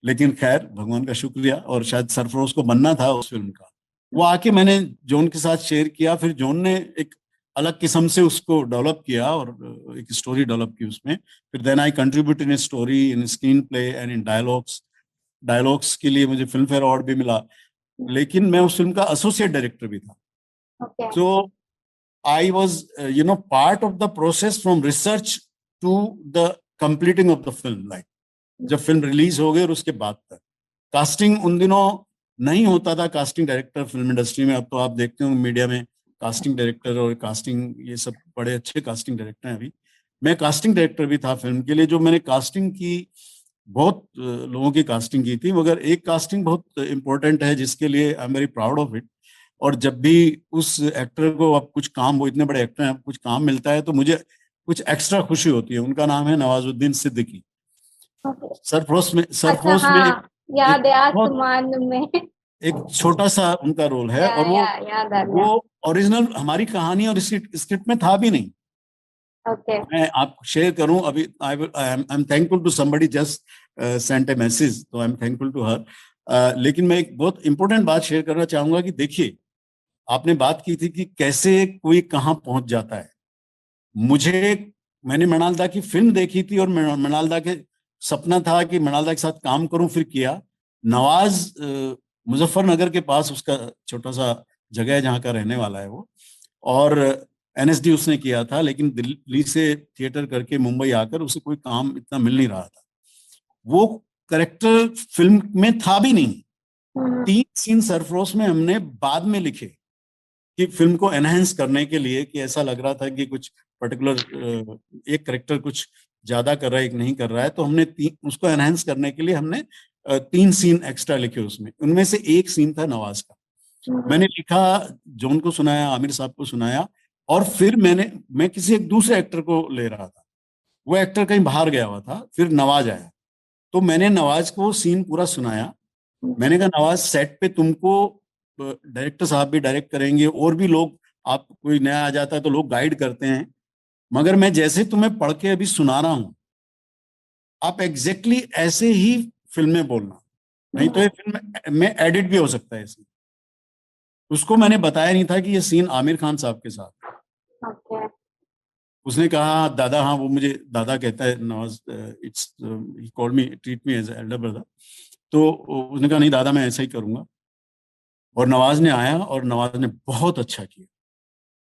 S1: लेकिन खैर भगवान का शुक्रिया, और शायद सरफरोश को बनना था उस फिल्म का। वो आके मैंने जॉन के साथ शेयर किया, फिर जॉन ने एक अलग किस्म से उसको डेवलप किया और एक स्टोरी डेवलप की उसमें। फिर then I contribute in story, in screenplay and in dialogues. Dialogues के लिए मुझे फिल्म फेयर अवार्ड भी मिला, लेकिन मैं उस फिल्म का एसोसिएट डायरेक्टर भी था। So I was, part of the process from research to the completing of the film. Like जब फिल्म रिलीज हो गई और उसके बाद तक कास्टिंग, उन दिनों नहीं होता था कास्टिंग डायरेक्टर फिल्म इंडस्ट्री में। अब तो आप देखते हो मीडिया में कास्टिंग डायरेक्टर और कास्टिंग, ये सब बड़े अच्छे कास्टिंग डायरेक्टर हैं। अभी मैं कास्टिंग डायरेक्टर भी था फिल्म के लिए। जो मैंने कास्टिंग की, बहुत लोगों की कास्टिंग की थी, मगर एक कास्टिंग बहुत इंपॉर्टेंट है जिसके लिए आई am very proud of it. और जब भी उस एक्टर को अब कुछ काम, वो इतने बड़े एक्टर हैं, अब कुछ काम मिलता है तो मुझे कुछ एक्स्ट्रा खुशी होती है। उनका नाम है नवाजुद्दीन सिद्दीकी। सरफरोश में, सरफरोश में
S2: याद है, आसमान में
S1: एक छोटा सा उनका रोल है, और वो ओरिजिनल हमारी कहानी और स्क्रिप्ट में था भी नहीं। मैं आपको शेयर करूं अभी, I am thankful to somebody just sent a message, तो I am thankful to her. लेकिन मैं एक बहुत इंपॉर्टेंट बात शेयर करना चाहूंगा कि देखिए, आपने बात की थी कि कैसे कोई कहाँ पहुंच जाता है। मैंने मृणाल दा की फिल्म देखी थी, और मृणाल दा के सपना था कि मृणाल दा के साथ काम करूं, फिर किया। नवाज मुजफ्फरनगर के पास उसका छोटा सा जगह है जहाँ का रहने वाला है वो, और एनएसडी उसने किया था, लेकिन दिल्ली से थिएटर करके मुंबई आकर उसे कोई काम इतना मिल नहीं रहा था। वो करेक्टर फिल्म में था भी नहीं। 3 सीन सरफरोश में हमने बाद में लिखे कि फिल्म को एनहेंस करने के लिए, कि ऐसा लग रहा था कि कुछ पर्टिकुलर एक करेक्टर कुछ ज्यादा कर रहा है, एक नहीं कर रहा है, तो हमने उसको एनहेंस करने के लिए हमने 3 सीन एक्स्ट्रा लिखे उसमें। उनमें से एक सीन था नवाज का। मैंने लिखा, जॉन को सुनाया, आमिर साहब को सुनाया, और फिर मैं किसी एक दूसरे एक्टर को ले रहा था। वो एक्टर कहीं बाहर गया हुआ था, फिर नवाज आया, तो मैंने नवाज को सीन पूरा सुनाया। मैंने कहा नवाज, सेट पे तुमको डायरेक्टर साहब भी डायरेक्ट करेंगे, और भी लोग, आप कोई नया आ जाता है तो लोग गाइड करते हैं, मगर मैं जैसे तुम्हें पढ़ के अभी सुना रहा हूं, आप एग्जैक्टली ऐसे ही फिल्म में बोलना, नहीं तो ये फिल्म में एडिट भी हो सकता है इसमें। उसको मैंने बताया नहीं था कि ये सीन आमिर खान साहब के साथ। उसने कहा दादा, हाँ वो मुझे दादा कहता है Nawaz, it's he called me, treat me as elder brother. तो उसने कहा नहीं दादा मैं ऐसा ही करूंगा, और नवाज ने आया और नवाज ने बहुत अच्छा किया।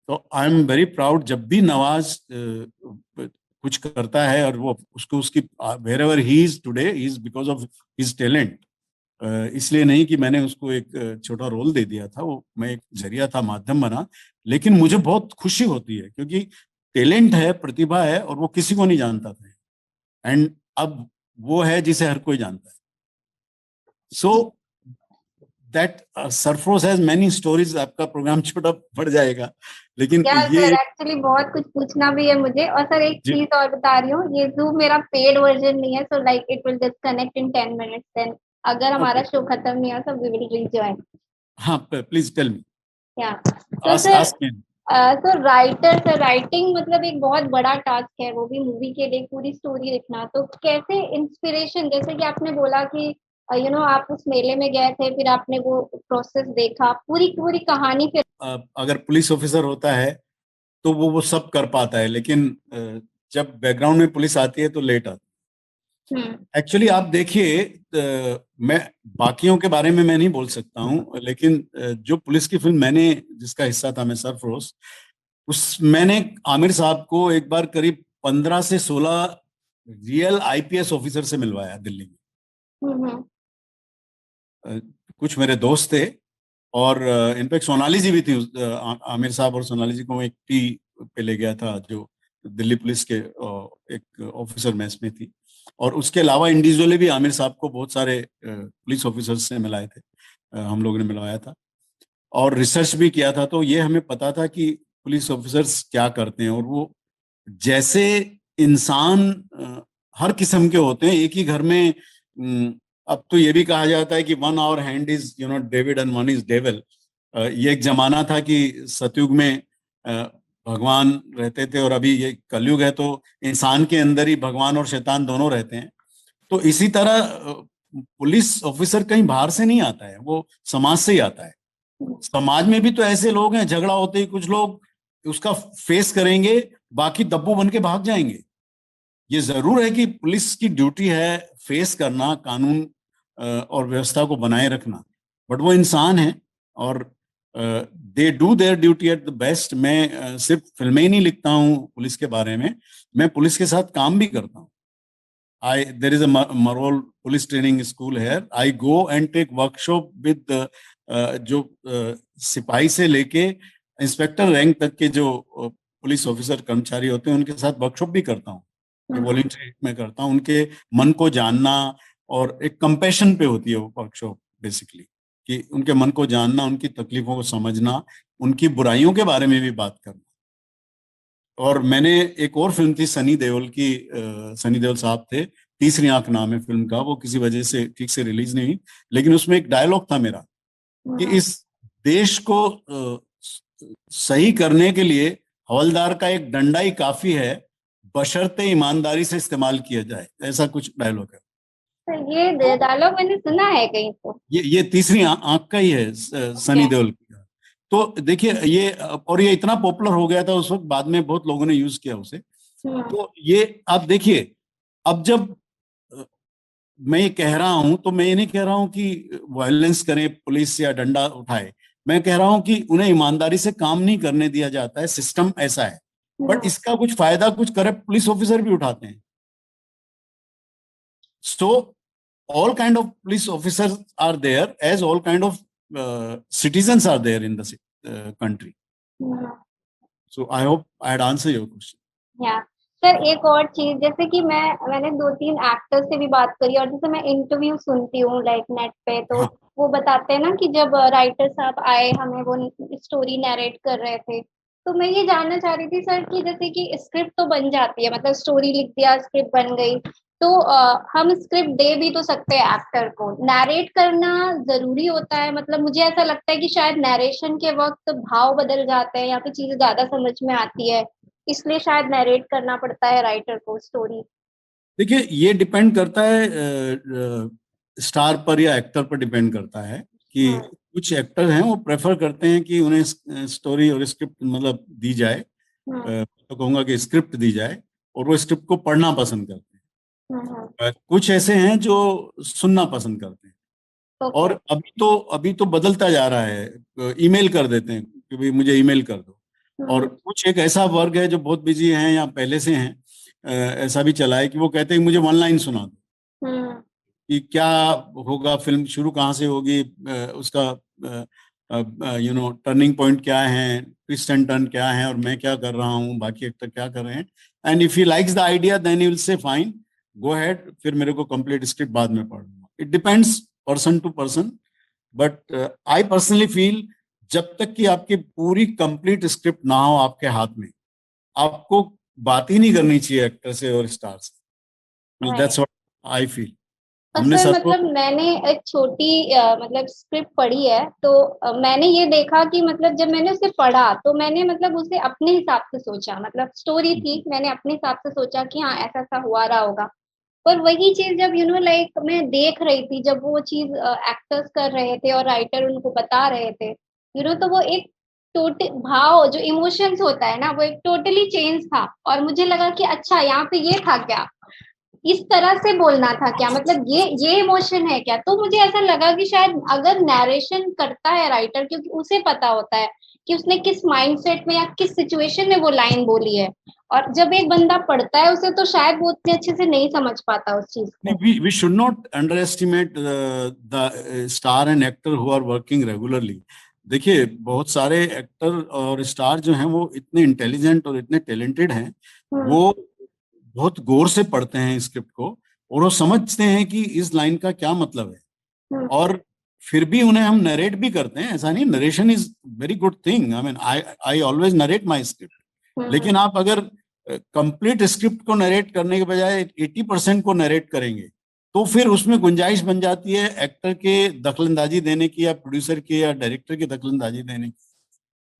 S1: तो आई एम वेरी प्राउड जब भी नवाज कुछ करता है, और वो उसको उसकी wherever he is today is because of his talent. इसलिए नहीं कि मैंने उसको एक छोटा रोल दे दिया था, वो मैं एक जरिया था, माध्यम बना। लेकिन मुझे बहुत खुशी होती है क्योंकि टैलेंट है, प्रतिभा है, और वो किसी को नहीं जानता था, एंड अब वो है जिसे हर कोई जानता है। So that Sarfarosh has many stories. आपका प्रोग्राम छोटा पड़ जाएगा, लेकिन
S2: यार
S1: ये
S2: सर एक्चुअली बहुत कुछ पूछना भी है मुझे। और सर एक
S1: जी
S2: चीज और बता रही हूँ, ये जूम मेरा पेड वर्जन नहीं है, so like it will disconnect in 10 minutes, then अगर हमारा
S1: ओके,
S2: शो खत्म नहीं हो तो वी विल रीजॉइन।
S1: हाँ प्लीज टेल मी,
S2: या तो
S1: आस्क
S2: सर,
S1: आस्क मी।
S2: तो राइटर सर, राइटिंग मतलब एक बहुत बड़ा टास्क है, वो भी मूवी के लिए पूरी स्टोरी लिखना। तो कैसे इंस्पिरेशन, जैसे कि आपने बोला कि आप उस मेले में गए थे, फिर आपने वो प्रोसेस देखा, पूरी पूरी कहानी फिर।
S1: अगर पुलिस ऑफिसर होता है तो वो सब कर पाता है, लेकिन जब बैकग्राउंड में पुलिस आती है तो लेट आता
S2: हम्म।
S1: है। एक्चुअली आप देखिए, मैं बाकियों के बारे में मैं नहीं बोल सकता हूँ, लेकिन जो पुलिस की फिल्म मैंने जिसका हिस्सा था मैं, सरफरोश, उस मैंने आमिर साहब को एक बार करीब 15 से 16 रियल आईपीएस ऑफिसर से मिलवाया दिल्ली में।
S2: हम्म।
S1: अ, कुछ मेरे दोस्त थे, और इनफैक्ट सोनाली जी भी थी आमिर साहब और सोनाली जी को मैं एक टी पे ले गया था, जो दिल्ली पुलिस के एक ऑफिसर मैस में थी। और उसके अलावा इंडिविजुअली भी आमिर साहब को बहुत सारे पुलिस ऑफिसर्स से मिलाए थे, हम लोगों ने मिलवाया था, और रिसर्च भी किया था। तो ये हमें पता था कि पुलिस ऑफिसर्स क्या करते हैं, और वो जैसे इंसान हर किस्म के होते हैं एक ही घर में। अब तो ये भी कहा जाता है कि one hour hand is David and one is devil. ये एक जमाना था कि सतयुग में अ, भगवान रहते थे, और अभी ये कलयुग है तो इंसान के अंदर ही भगवान और शैतान दोनों रहते हैं। तो इसी तरह पुलिस ऑफिसर कहीं बाहर से नहीं आता है, वो समाज से ही आता है। समाज में भी तो ऐसे लोग हैं, झगड़ा होते ही कुछ लोग उसका फेस करेंगे, बाकी दब्बू बन के भाग जाएंगे। ये जरूर है कि पुलिस की ड्यूटी है फेस करना, कानून और व्यवस्था को बनाए रखना, बट वो इंसान है, और they do their duty at the best. मैं सिर्फ फिल्में ही नहीं लिखता हूँ पुलिस के बारे में, मैं पुलिस के साथ काम भी करता हूँ। I there is a Marol police training school here. I go and take workshop with जो सिपाही से लेके इंस्पेक्टर रैंक तक के जो पुलिस ऑफिसर कर्मचारी होते हैं, उनके साथ वर्कशॉप भी करता हूँ। ये वॉलंटियरी में करता हूँ, उनके मन को जानना, और एक कंपैशन पे होती है वो वर्कशॉप बेसिकली, कि उनके मन को जानना, उनकी तकलीफों को समझना, उनकी बुराइयों के बारे में भी बात करना। और मैंने एक और फिल्म थी सनी देओल की, सनी देओल साहब थे, तीसरी आंख नाम है फिल्म का, वो किसी वजह से ठीक से रिलीज नहीं हुई, लेकिन उसमें एक डायलॉग था मेरा कि इस देश को सही करने के लिए हवलदार का एक डंडा ही काफी है, बशर्ते ईमानदारी से इस्तेमाल किया जाए, ऐसा कुछ डायलॉग है।
S2: तो ये
S1: तो
S2: डायलॉग मैंने सुना है कहीं तो।
S1: ये तीसरी आंख का ही है, सनी देओल का। तो देखिए ये, और ये इतना पॉपुलर हो गया था उस वक्त, बाद में बहुत लोगों ने यूज किया उसे। तो ये आप देखिए, अब जब मैं ये कह रहा हूं तो मैं ये नहीं कह रहा हूं कि वायलेंस करें, पुलिस या डंडा उठाए। मैं कह रहा हूं कि उन्हें ईमानदारी से काम नहीं करने दिया जाता है, सिस्टम ऐसा है। बट इसका कुछ फायदा कुछ करप्ट पुलिस ऑफिसर भी उठाते हैं। सो all kind of police officers are there, as all kind of citizens are there in the country. So I hope I had answered your question.
S2: या सर एक और चीज, जैसे कि मैंने 2-3 एक्टर्स से भी बात करी, और जैसे मैं इंटरव्यू सुनती हूँ लाइक नेट पे, तो
S1: हाँ
S2: वो बताते हैं ना कि जब राइटर साहब आए हमें वो स्टोरी नरेट कर रहे थे। तो मैं ये जानना चाह रही थी सर कि जैसे कि स्क्रिप्ट तो बन जाती है, मतलब स्टोरी लिख दिया, स्क्रिप्ट बन गई, तो हम स्क्रिप्ट दे भी तो सकते हैं एक्टर को, नरेट करना जरूरी होता है? मतलब मुझे ऐसा लगता है कि शायद नरेशन के वक्त भाव बदल जाते हैं या फिर चीजें ज्यादा समझ में आती है, इसलिए शायद नरेट करना पड़ता है राइटर को स्टोरी।
S1: देखिए, ये डिपेंड करता है स्टार पर या एक्टर पर डिपेंड करता है, कि कुछ एक्टर हैं वो प्रेफर करते हैं कि उन्हें स्टोरी और स्क्रिप्ट मतलब दी जाए,
S2: हम्म।
S1: तो कहूंगा कि स्क्रिप्ट दी जाए और वो स्क्रिप्ट को पढ़ना पसंद करते
S2: हम्म।
S1: हैं। कुछ ऐसे हैं जो सुनना पसंद करते हैं।
S2: ओके।
S1: और अभी तो बदलता जा रहा है, ईमेल कर देते हैं कि भाई मुझे ईमेल कर दो। और
S2: हम्म।
S1: कुछ एक ऐसा वर्ग है जो बहुत बिजी हैं या पहले से हैं, ऐसा भी चला है कि वो कहते हैं कि मुझे वन लाइन सुना दो
S2: हम्म।
S1: कि क्या होगा, फिल्म शुरू कहाँ से होगी, उसका टर्निंग पॉइंट क्या है, ट्विस्ट एंड टर्न क्या है, और मैं क्या कर रहा हूँ, बाकी एक्टर क्या कर रहे हैं। And if he likes the idea then he will say fine, go ahead, फिर मेरे को कंप्लीट स्क्रिप्ट बाद में पढ़ लूंगा। It depends person to person. But I personally feel जब तक कि आपकी पूरी कंप्लीट स्क्रिप्ट ना हो आपके हाथ में, आपको बात ही नहीं करनी चाहिए एक्टर से और स्टार से। That's
S2: right.
S1: What I feel.
S2: और
S1: हमने
S2: सर
S1: सर को
S2: मतलब मैंने एक छोटी मतलब स्क्रिप्ट पढ़ी है, तो मैंने ये देखा कि मतलब जब मैंने उसे पढ़ा तो मैंने मतलब उसे अपने हिसाब से सोचा, मतलब स्टोरी थी, मैंने अपने हिसाब से सोचा कि हाँ ऐसा ऐसा हुआ रहा होगा। पर वही चीज जब लाइक मैं देख रही थी, जब वो चीज एक्टर्स कर रहे थे और राइटर उनको बता रहे थे, तो वो एक टोटल भाव जो इमोशंस होता है ना, वो एक टोटली चेंज था। और मुझे लगा कि अच्छा यहाँ पे ये था क्या, इस तरह से बोलना था क्या, मतलब ये इमोशन है क्या। तो मुझे ऐसा लगा कि शायद अगर नरेशन करता है राइटर, क्योंकि उसे पता होता है कि उसने किस माइंडसेट में या किस सिचुएशन में वो लाइन बोली है, और जब एक बंदा पढ़ता है उसे तो शायद वो उतने अच्छे से नहीं समझ पाता उस चीज को।
S1: we should not underestimate the star and actor who are working regularly. देखिए बहुत सारे एक्टर और स्टार जो हैं वो इतने इंटेलिजेंट और इतने टैलेंटेड हैं,
S2: हम्म।
S1: वो बहुत गौर से पढ़ते हैं स्क्रिप्ट को और वो समझते हैं कि इस लाइन का क्या मतलब है।
S2: हम्म।
S1: और फिर भी उन्हें हम नरेट भी करते हैं, ऐसा नहीं, narration is very good thing. I mean I always narrate my script.
S2: Hmm.
S1: लेकिन आप अगर कंप्लीट स्क्रिप्ट को नरेट करने के बजाय 80% को नरेट करेंगे तो फिर उसमें गुंजाइश बन जाती है एक्टर के दखलंदाजी देने की या प्रोड्यूसर की या डायरेक्टर की दखलंदाजी देने की।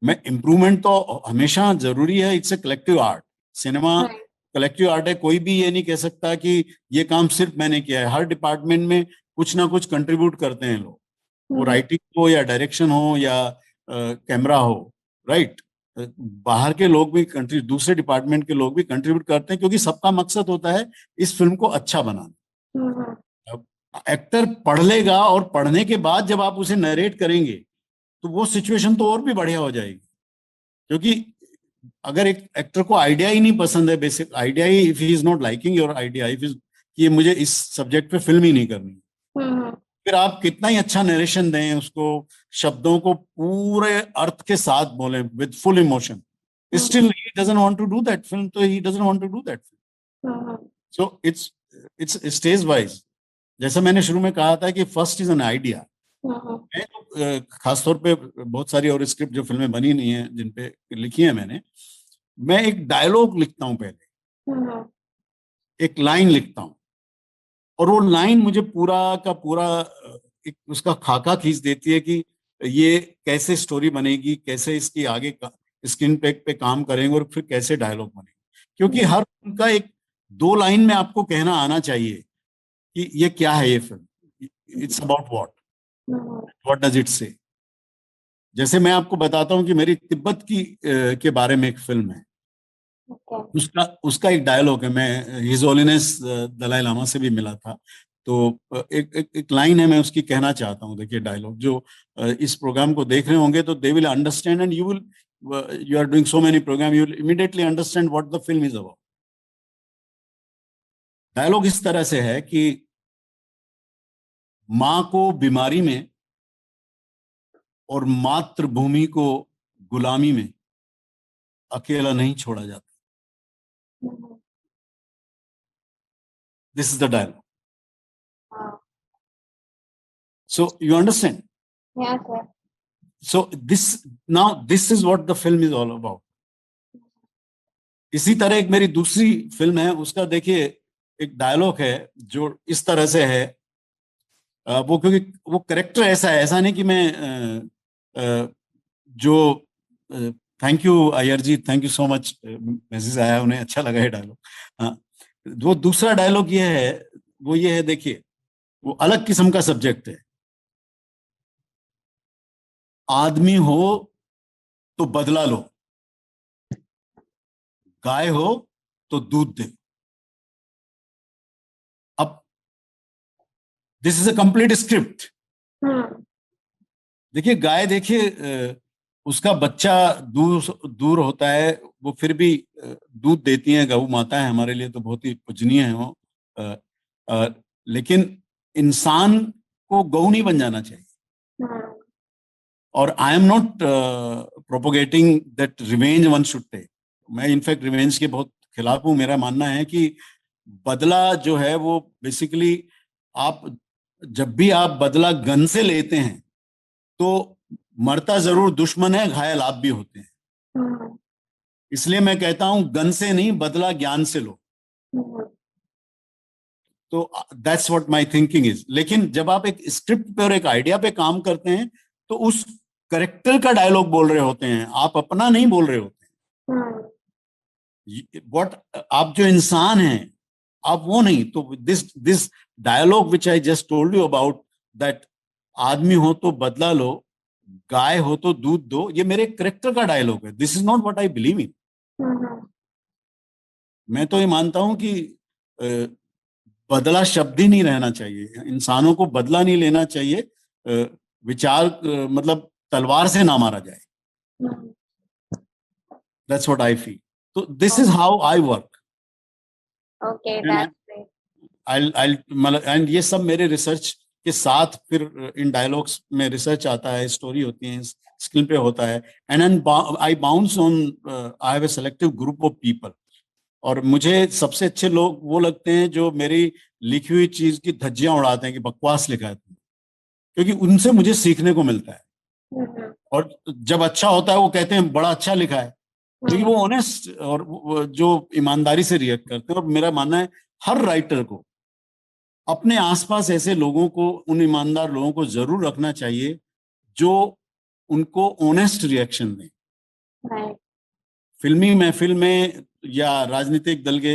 S1: मैं इम्प्रूवमेंट तो हमेशा जरूरी है, it's a collective art. Cinema
S2: right.
S1: Collective art है, कोई भी ये नहीं कह सकता कि ये काम सिर्फ मैंने किया है। हर डिपार्टमेंट में कुछ ना कुछ कंट्रीब्यूट करते हैं लोग, वो
S2: हम्म।
S1: राइटिंग हो या डायरेक्शन हो या कैमरा हो, राइट। बाहर के लोग भी दूसरे डिपार्टमेंट के लोग भी कंट्रीब्यूट करते हैं क्योंकि सबका मकसद होता है इस फिल्म को अच्छा बनाना।
S2: हम्म।
S1: अब एक्टर पढ़ लेगा और पढ़ने के बाद जब आप उसे नरेट करेंगे तो वो सिचुएशन तो और भी बढ़िया हो जाएगी। क्योंकि अगर एक एक्टर को आइडिया ही नहीं पसंद है, basic idea he, if he is not liking your idea, if is कि मुझे इस सब्जेक्ट पे फिल्म ही नहीं करनी,
S2: हम्म।
S1: फिर आप कितना ही अच्छा नरेशन दें उसको, शब्दों को पूरे अर्थ के साथ बोलें with full emotion,
S2: hmm.
S1: Still he doesn't want to do that film, तो he doesn't want to do that film.
S2: Hmm.
S1: So it's stage wise. जैसा मैंने शुरू में कहा था कि first is an idea.
S2: Hmm.
S1: मैं तो खासतौर पे बहुत सारी और स्क्रिप्ट जो फिल्में बनी नहीं है जिन पे लिखी है मैंने, मैं एक डायलॉग लिखता हूँ पहले,
S2: हम्म।
S1: एक लाइन लिखता हूँ, और वो लाइन मुझे पूरा का पूरा एक उसका खाका खींच देती है कि ये कैसे स्टोरी बनेगी, कैसे इसकी आगे स्क्रीन पे काम करेंगे और फिर कैसे डायलॉग बनेंगे। क्योंकि हर उनका एक दो लाइन में आपको कहना आना चाहिए कि ये क्या है, ये film, it's about what,
S2: hmm.
S1: What does it से। जैसे मैं आपको बताता हूँ कि मेरी तिब्बत की के बारे में एक फिल्म है,
S2: ओके।
S1: उसका उसका एक डायलॉग है। मैं हिज होलीनेस दलाई लामा से भी मिला था, तो एक लाइन है, मैं उसकी कहना चाहता हूँ। देखिए डायलॉग जो इस प्रोग्राम को देख रहे होंगे तो they will understand and you are doing so many programme, you will immediately understand what the film is about. Dialogue इस तरह से है कि माँ को बीमारी में और मातृभूमि को गुलामी में अकेला नहीं छोड़ा जाता।
S2: Hmm.
S1: This is the dialogue.
S2: हाँ।
S1: So you understand.
S2: यहाँ sir.
S1: So this is what the film is all about. इसी तरह एक मेरी दूसरी फिल्म है, उसका देखिए एक डायलॉग है जो इस तरह से है, वो क्योंकि वो करेक्टर ऐसा है, ऐसा नहीं कि मैं जो thank you Iyer ji, thank you so much, message आया उन्हें अच्छा लगा है डायलॉग। हाँ, वो दूसरा डायलॉग ये है, वो ये है, देखिए वो अलग किस्म का सब्जेक्ट है। आदमी हो तो बदला लो, गाय हो तो दूध दे। अब this is a complete script. देखिए गाय, देखिए उसका बच्चा दूर दूर होता है, वो फिर भी दूध देती है, गौ माता है, हमारे लिए तो बहुत ही पूजनीय है वो। अ, अ, लेकिन इंसान को गौ नहीं बन जाना चाहिए। और I am not propagating that revenge one should take. मैं इनफैक्ट रिवेंज के बहुत खिलाफ हूं। मेरा मानना है कि बदला जो है वो बेसिकली, आप जब भी आप बदला गन से लेते हैं तो मरता जरूर दुश्मन है, घायल आप भी होते हैं। इसलिए मैं कहता हूं गन से नहीं, बदला ज्ञान से लो। तो that's what my thinking is. लेकिन जब आप एक स्क्रिप्ट पे और एक आइडिया पे काम करते हैं तो उस करेक्टर का डायलॉग बोल रहे होते हैं, आप अपना नहीं बोल रहे होते हैं। व्हाट, आप जो इंसान हैं आप वो नहीं। तो this this dialogue which I just told you about that, आदमी हो तो बदला लो, गाय हो तो दूध दो, ये मेरे करेक्टर का डायलॉग है। This is not what I believe in. मैं तो ये मानता हूं कि बदला शब्द ही नहीं रहना चाहिए, इंसानों को बदला नहीं लेना चाहिए। विचार मतलब तलवार से ना मारा जाए। That's what I feel. तो this is how I work.
S2: Okay, that's great.
S1: I मतलब, एंड ये सब मेरे रिसर्च के साथ फिर इन डायलॉग्स में रिसर्च आता है, स्टोरी होती है, स्क्रीन पे होता है। And I bounce on, I have a selective group of people. और मुझे सबसे अच्छे लोग वो लगते हैं जो मेरी लिखी हुई चीज की धज्जियां उड़ाते हैं कि बकवास लिखा है तुमने, क्योंकि उनसे मुझे सीखने को मिलता है। और जब अच्छा होता है वो कहते हैं बड़ा अच्छा लिखा है, क्योंकि वो ऑनेस्ट और जो ईमानदारी से रिएक्ट करते हैं। और मेरा मानना है हर राइटर को अपने आसपास ऐसे लोगों को, उन ईमानदार लोगों को जरूर रखना चाहिए जो उनको ऑनेस्ट रिएक्शन दें। फिल्मी महफिल में या राजनीतिक दल के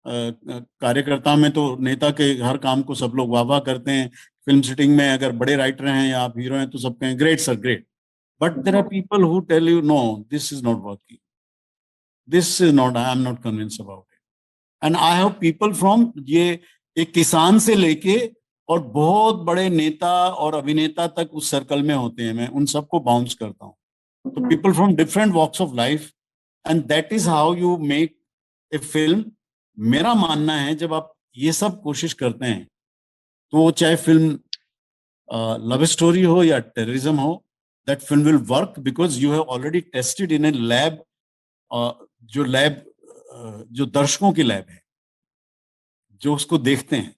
S1: कार्यकर्ता में तो नेता के हर काम को सब लोग वाह वाह करते हैं। फिल्म सिटिंग में अगर बड़े राइटर हैं या आप हीरो हैं तो सब कहें great sir great. But there are people who tell you no, this is not working, this is not, I am not convince about it. And I have people from, ये एक किसान से लेके और बहुत बड़े नेता और अभिनेता तक उस सर्कल में होते हैं, मैं उन सबको बाउंस करता हूँ। तो people from different walks of life, and that is how you make a film. मेरा मानना है जब आप ये सब कोशिश करते हैं तो वो चाहे फिल्म लव स्टोरी हो या टेररिज्म हो, that film will work because you have already tested in A lab, जो लैब जो दर्शकों की लैब है, जो उसको देखते हैं,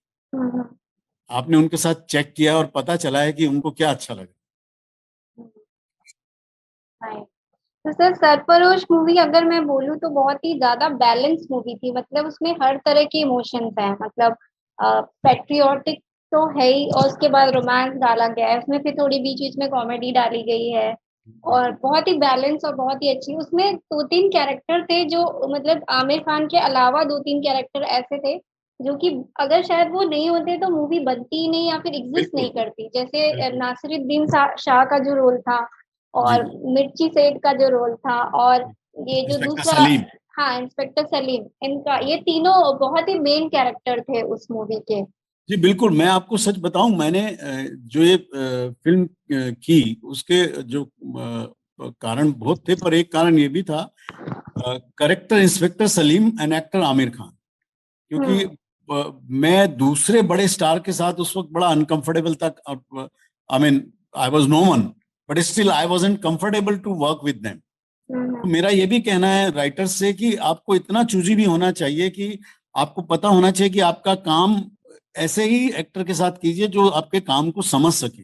S1: आपने उनके साथ चेक किया और पता चला है कि उनको क्या अच्छा लगा।
S2: तो सर, सरफरोश मूवी अगर मैं बोलूँ तो बहुत ही ज्यादा बैलेंस मूवी थी। मतलब उसमें हर तरह के इमोशंस हैं। मतलब पेट्रियोटिक तो है ही, और उसके बाद रोमांस डाला गया है उसमें, फिर थोड़ी बीच बीच में कॉमेडी डाली गई है, और बहुत ही बैलेंस और बहुत ही अच्छी। उसमें दो तीन कैरेक्टर थे जो, मतलब आमिर खान के अलावा दो तीन कैरेक्टर ऐसे थे जो कि अगर शायद वो नहीं होते तो मूवी बनती ही नहीं या फिर एग्जिस्ट नहीं करती। जैसे नासिरुद्दीन शाह का जो रोल था, और मिर्ची सेठ का जो रोल था, और ये जो दूसरा, हाँ, इंस्पेक्टर सलीम, इनका, ये तीनों बहुत ही मेन कैरेक्टर थे उस मूवी के।
S1: जी बिल्कुल। मैं आपको सच बताऊं, मैंने जो ये फिल्म की उसके जो कारण बहुत थे, पर एक कारण ये भी था, character inspector Salim and actor Aamir Khan. क्योंकि मैं दूसरे बड़े स्टार के साथ उस वक्त बड़ा अनकंफर्टेबल था। I mean I was no one, but still I wasn't comfortable to work with them. तो मेरा ये भी कहना है राइटर्स से कि आपको इतना चूजी भी होना चाहिए कि आपको पता होना चाहिए कि आपका काम ऐसे ही एक्टर के साथ कीजिए जो आपके काम को समझ सके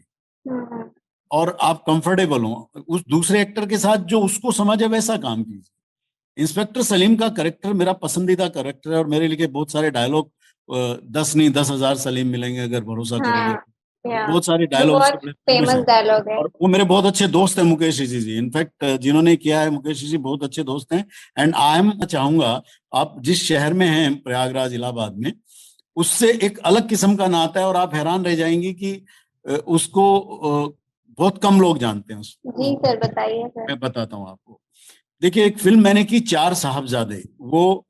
S1: और आप कंफर्टेबल हो। उस दूसरे एक्टर के साथ जो उसको समझे वैसा काम कीजिए। इंस्पेक्टर सलीम का कैरेक्टर मेरा पसंदीदा कैरेक्टर है, और मेरे लिए बहुत सारे डायलॉग, 10 नहीं 10,000 सलीम मिलेंगे अगर भरोसा करोगे। बहुत सारे डायलॉग
S2: फेमस डायलॉग है।
S1: और वो मेरे बहुत अच्छे दोस्त हैं, मुकेश ऋषि जी। इनफैक्ट जिन्होंने किया है, मुकेश ऋषि बहुत अच्छे दोस्त हैं। एंड आई एम चाहूंगा आप जिस शहर में हैं, प्रयागराज इलाहाबाद में, उससे एक अलग किस्म का नाता है, और आप हैरान रह जाएंगे कि उसको बहुत कम लोग जानते हैं।
S2: जी सर, बताइए सर।
S1: मैं बताता हूँ आपको। देखिए, एक फिल्म मैंने की चार साहबजादे, वो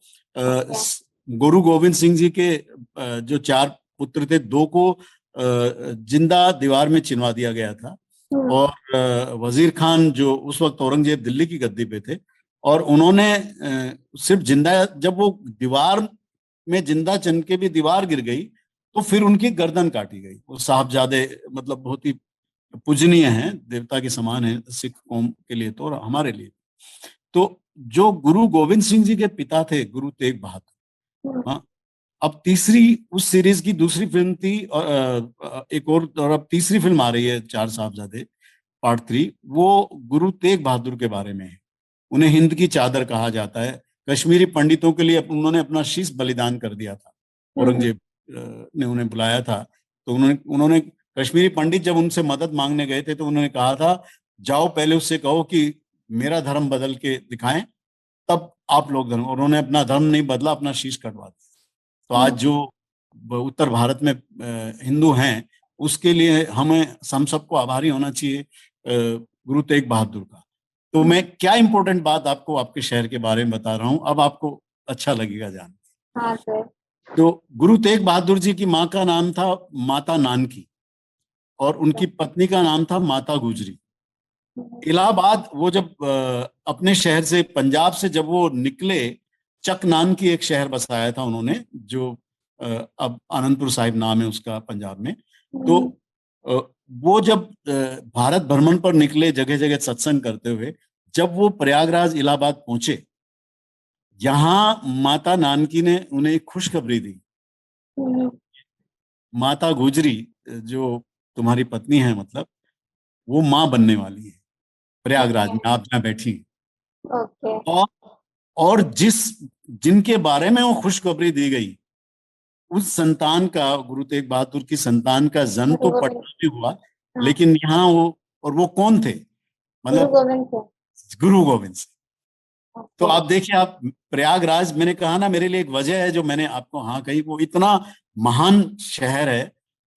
S1: गुरु गोविंद सिंह जी के जो चार पुत्र थे, दो को जिंदा दीवार में चिनवा दिया गया था, और वजीर खान जो उस वक्त औरंगजेब दिल्ली की गद्दी पे थे, और उन्होंने सिर्फ जिंदा, जब वो दीवार में जिंदा चन के भी दीवार गिर गई तो फिर उनकी गर्दन काटी गई। वो साहबजादे मतलब बहुत ही पूजनीय हैं, देवता के समान है सिख कौम के लिए तो और हमारे लिए। तो जो गुरु गोविंद सिंह जी के पिता थे, गुरु तेग बहादुर, हाँ, अब तीसरी उस सीरीज की दूसरी फिल्म थी, एक और अब तीसरी फिल्म आ रही है चार साहबजादे पार्ट 3, वो गुरु तेग बहादुर के बारे में है। उन्हें हिंद की चादर कहा जाता है। कश्मीरी पंडितों के लिए उन्होंने अपना शीश बलिदान कर दिया था। औरंगजेब ने उन्हें बुलाया था, तो उन्होंने कश्मीरी पंडित जब उनसे मदद मांगने गए थे तो उन्होंने कहा था, जाओ पहले उससे कहो कि मेरा धर्म बदल के दिखाएं, तब आप लोग धर्म। और उन्होंने अपना धर्म नहीं बदला, अपना शीश कटवा दिया। तो आज जो उत्तर भारत में हिंदू हैं, उसके लिए हम सबको आभारी होना चाहिए गुरु तेग बहादुर का। तो मैं क्या इंपॉर्टेंट बात आपको आपके शहर के बारे में बता रहा हूँ, अब आपको अच्छा लगेगा जान।
S2: हाँ सर।
S1: तो गुरु तेग बहादुर जी की माँ का नाम था माता नानकी, और उनकी पत्नी का नाम था माता गुजरी। इलाहाबाद, वो जब अपने शहर से, पंजाब से जब वो निकले, चक नाम की एक शहर बसाया था उन्होंने, जो अब आनंदपुर साहिब नाम है उसका पंजाब में। तो वो जब भारत भ्रमण पर निकले जगह जगह सत्संग करते हुए, जब वो प्रयागराज इलाहाबाद पहुंचे, यहाँ माता नानकी ने उन्हें एक खुशखबरी दी। माता गुजरी, जो तुम्हारी पत्नी है, मतलब वो माँ बनने वाली है प्रयागराज में, आप जहाँ बैठी। और जिनके बारे में वो खुशखबरी दी गई, उस संतान का, गुरु तेग बहादुर की संतान का जन्म तो पटना में हुआ, लेकिन यहाँ वो कौन थे, मतलब गुरु गोविंद सिंह। तो आप देखिए, आप प्रयागराज, मैंने कहा ना, मेरे लिए एक वजह है जो मैंने आपको हाँ कही, वो इतना महान शहर है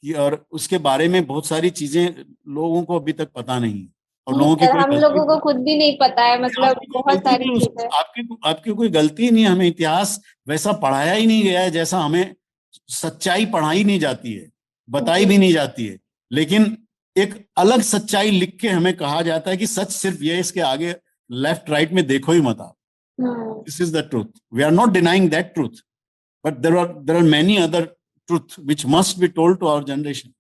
S1: कि, और उसके बारे में बहुत सारी चीजें लोगों को अभी तक पता नहीं, और लोगों की
S2: हम लोगों को खुद भी नहीं पता है, मतलब बहुत सारी चीजें।
S1: आपकी कोई गलती नहीं है, हमें इतिहास वैसा पढ़ाया ही नहीं गया है, जैसा हमें सच्चाई पढ़ाई नहीं जाती है, बताई भी नहीं जाती है। लेकिन एक अलग सच्चाई लिख के हमें कहा जाता है कि सच सिर्फ ये, इसके आगे लेफ्ट राइट में देखो ही मत आप। This is the truth, we are not denying that truth, but there are many other truth which must be told to our generation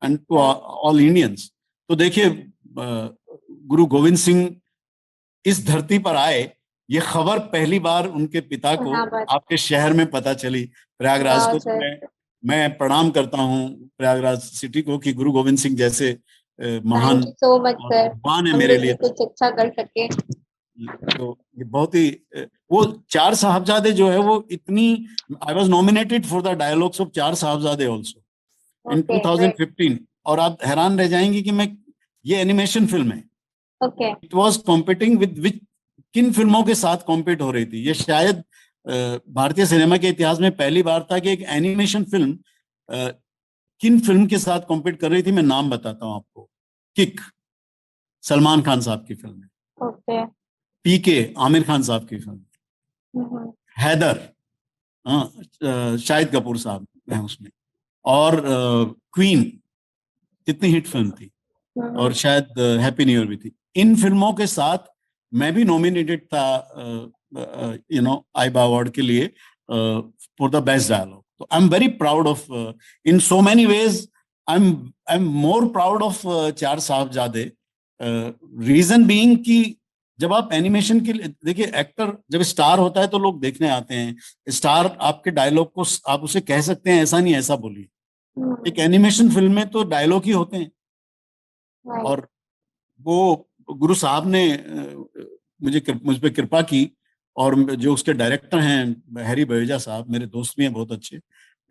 S1: and to all Indians. तो देखिए, गुरु गोविंद सिंह इस धरती पर आए, ये खबर पहली बार उनके पिता को आपके शहर में पता चली, प्रयागराज को। तो मैं प्रणाम करता हूँ प्रयागराज सिटी को कि गुरु गोविंद सिंह जैसे महान भगवान है मेरे लिए,
S2: कुछ अच्छा कर सके।
S1: तो ये बहुत ही, वो चार साहबजादे जो है वो इतनी, I was nominated for the dialogues of Chaar साहबजादे also in 2015, और आप हैरान रह जाएंगे कि ये एनिमेशन फिल्म है। इट वॉज कॉम्पिटिंग विद किन फिल्मों के साथ कॉम्पीट हो रही थी। ये शायद भारतीय सिनेमा के इतिहास में पहली बार था कि एक एनिमेशन फिल्म किन फिल्म के साथ कॉम्पीट कर रही थी। मैं नाम बताता हूँ आपको। किक, सलमान खान साहब की फिल्म है। पीके, आमिर खान साहब की फिल्म। हैदर, शाहिद कपूर साहब हैं उसमें। और क्वीन, कितनी हिट फिल्म थी, और शायद हैप्पी न्यू ईयर भी थी। इन फिल्मों के साथ मैं भी नॉमिनेटेड था आईबा अवार्ड के लिए फॉर द बेस्ट डायलॉग। तो I am very proud of, in so many ways I am more proud of Chaar Sahibzaade. Reason being कि जब आप एनिमेशन के लिए देखिए, एक्टर जब स्टार होता है तो लोग देखने आते हैं। स्टार आपके डायलॉग को आप उसे कह सकते हैं, ऐसा नहीं ऐसा बोलिए। एक एनिमेशन फिल्म में तो डायलॉग ही होते हैं। और वो गुरु साहब ने मुझ पे कृपा की, और जो उसके डायरेक्टर हैं हैरी बवेजा साहब, मेरे दोस्त भी हैं बहुत अच्छे,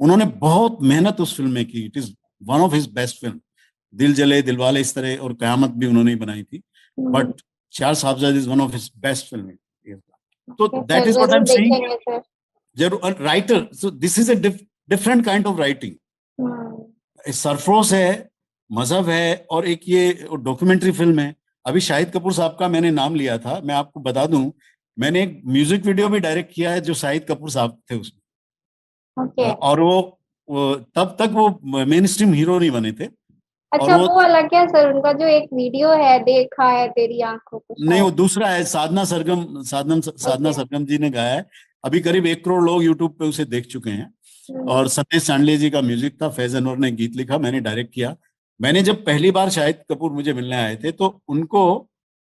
S1: उन्होंने बहुत मेहनत उस फिल्म में की। It is one of his best film. दिल जले दिलवाले इस तरह, और कयामत भी उन्होंने ही बनाई थी, but Chaar Sahibzaade is one of his best film. तो that is what I am saying. जरूर writer, so this is a different kind of writing. Sarfarosh है, मजहब है, और एक ये डॉक्यूमेंट्री फिल्म है। अभी शाहिद कपूर साहब का मैंने नाम लिया था, मैं आपको बता दूं, मैंने एक म्यूजिक वीडियो भी डायरेक्ट किया है जो शाहिद कपूर साहब थे उसमें।
S2: ओके।
S1: और वो तब तक वो मेन स्ट्रीम हीरो नहीं बने थे। और
S2: अच्छा,
S1: वो,
S2: वो वाला क्या सर? उनका जो एक वीडियो है, देखा है तेरी आंखों को,
S1: नहीं वो
S2: शायद।
S1: दूसरा है, साधना
S2: ओके।
S1: सरगम जी ने गाया है। अभी करीब 1 करोड़ लोग यूट्यूब पे उसे देख चुके हैं। और सतीश चांडले जी का म्यूजिक था, फैज अनवर ने गीत लिखा, मैंने डायरेक्ट किया। मैंने जब पहली बार शाहिद कपूर मुझे मिलने आए थे तो उनको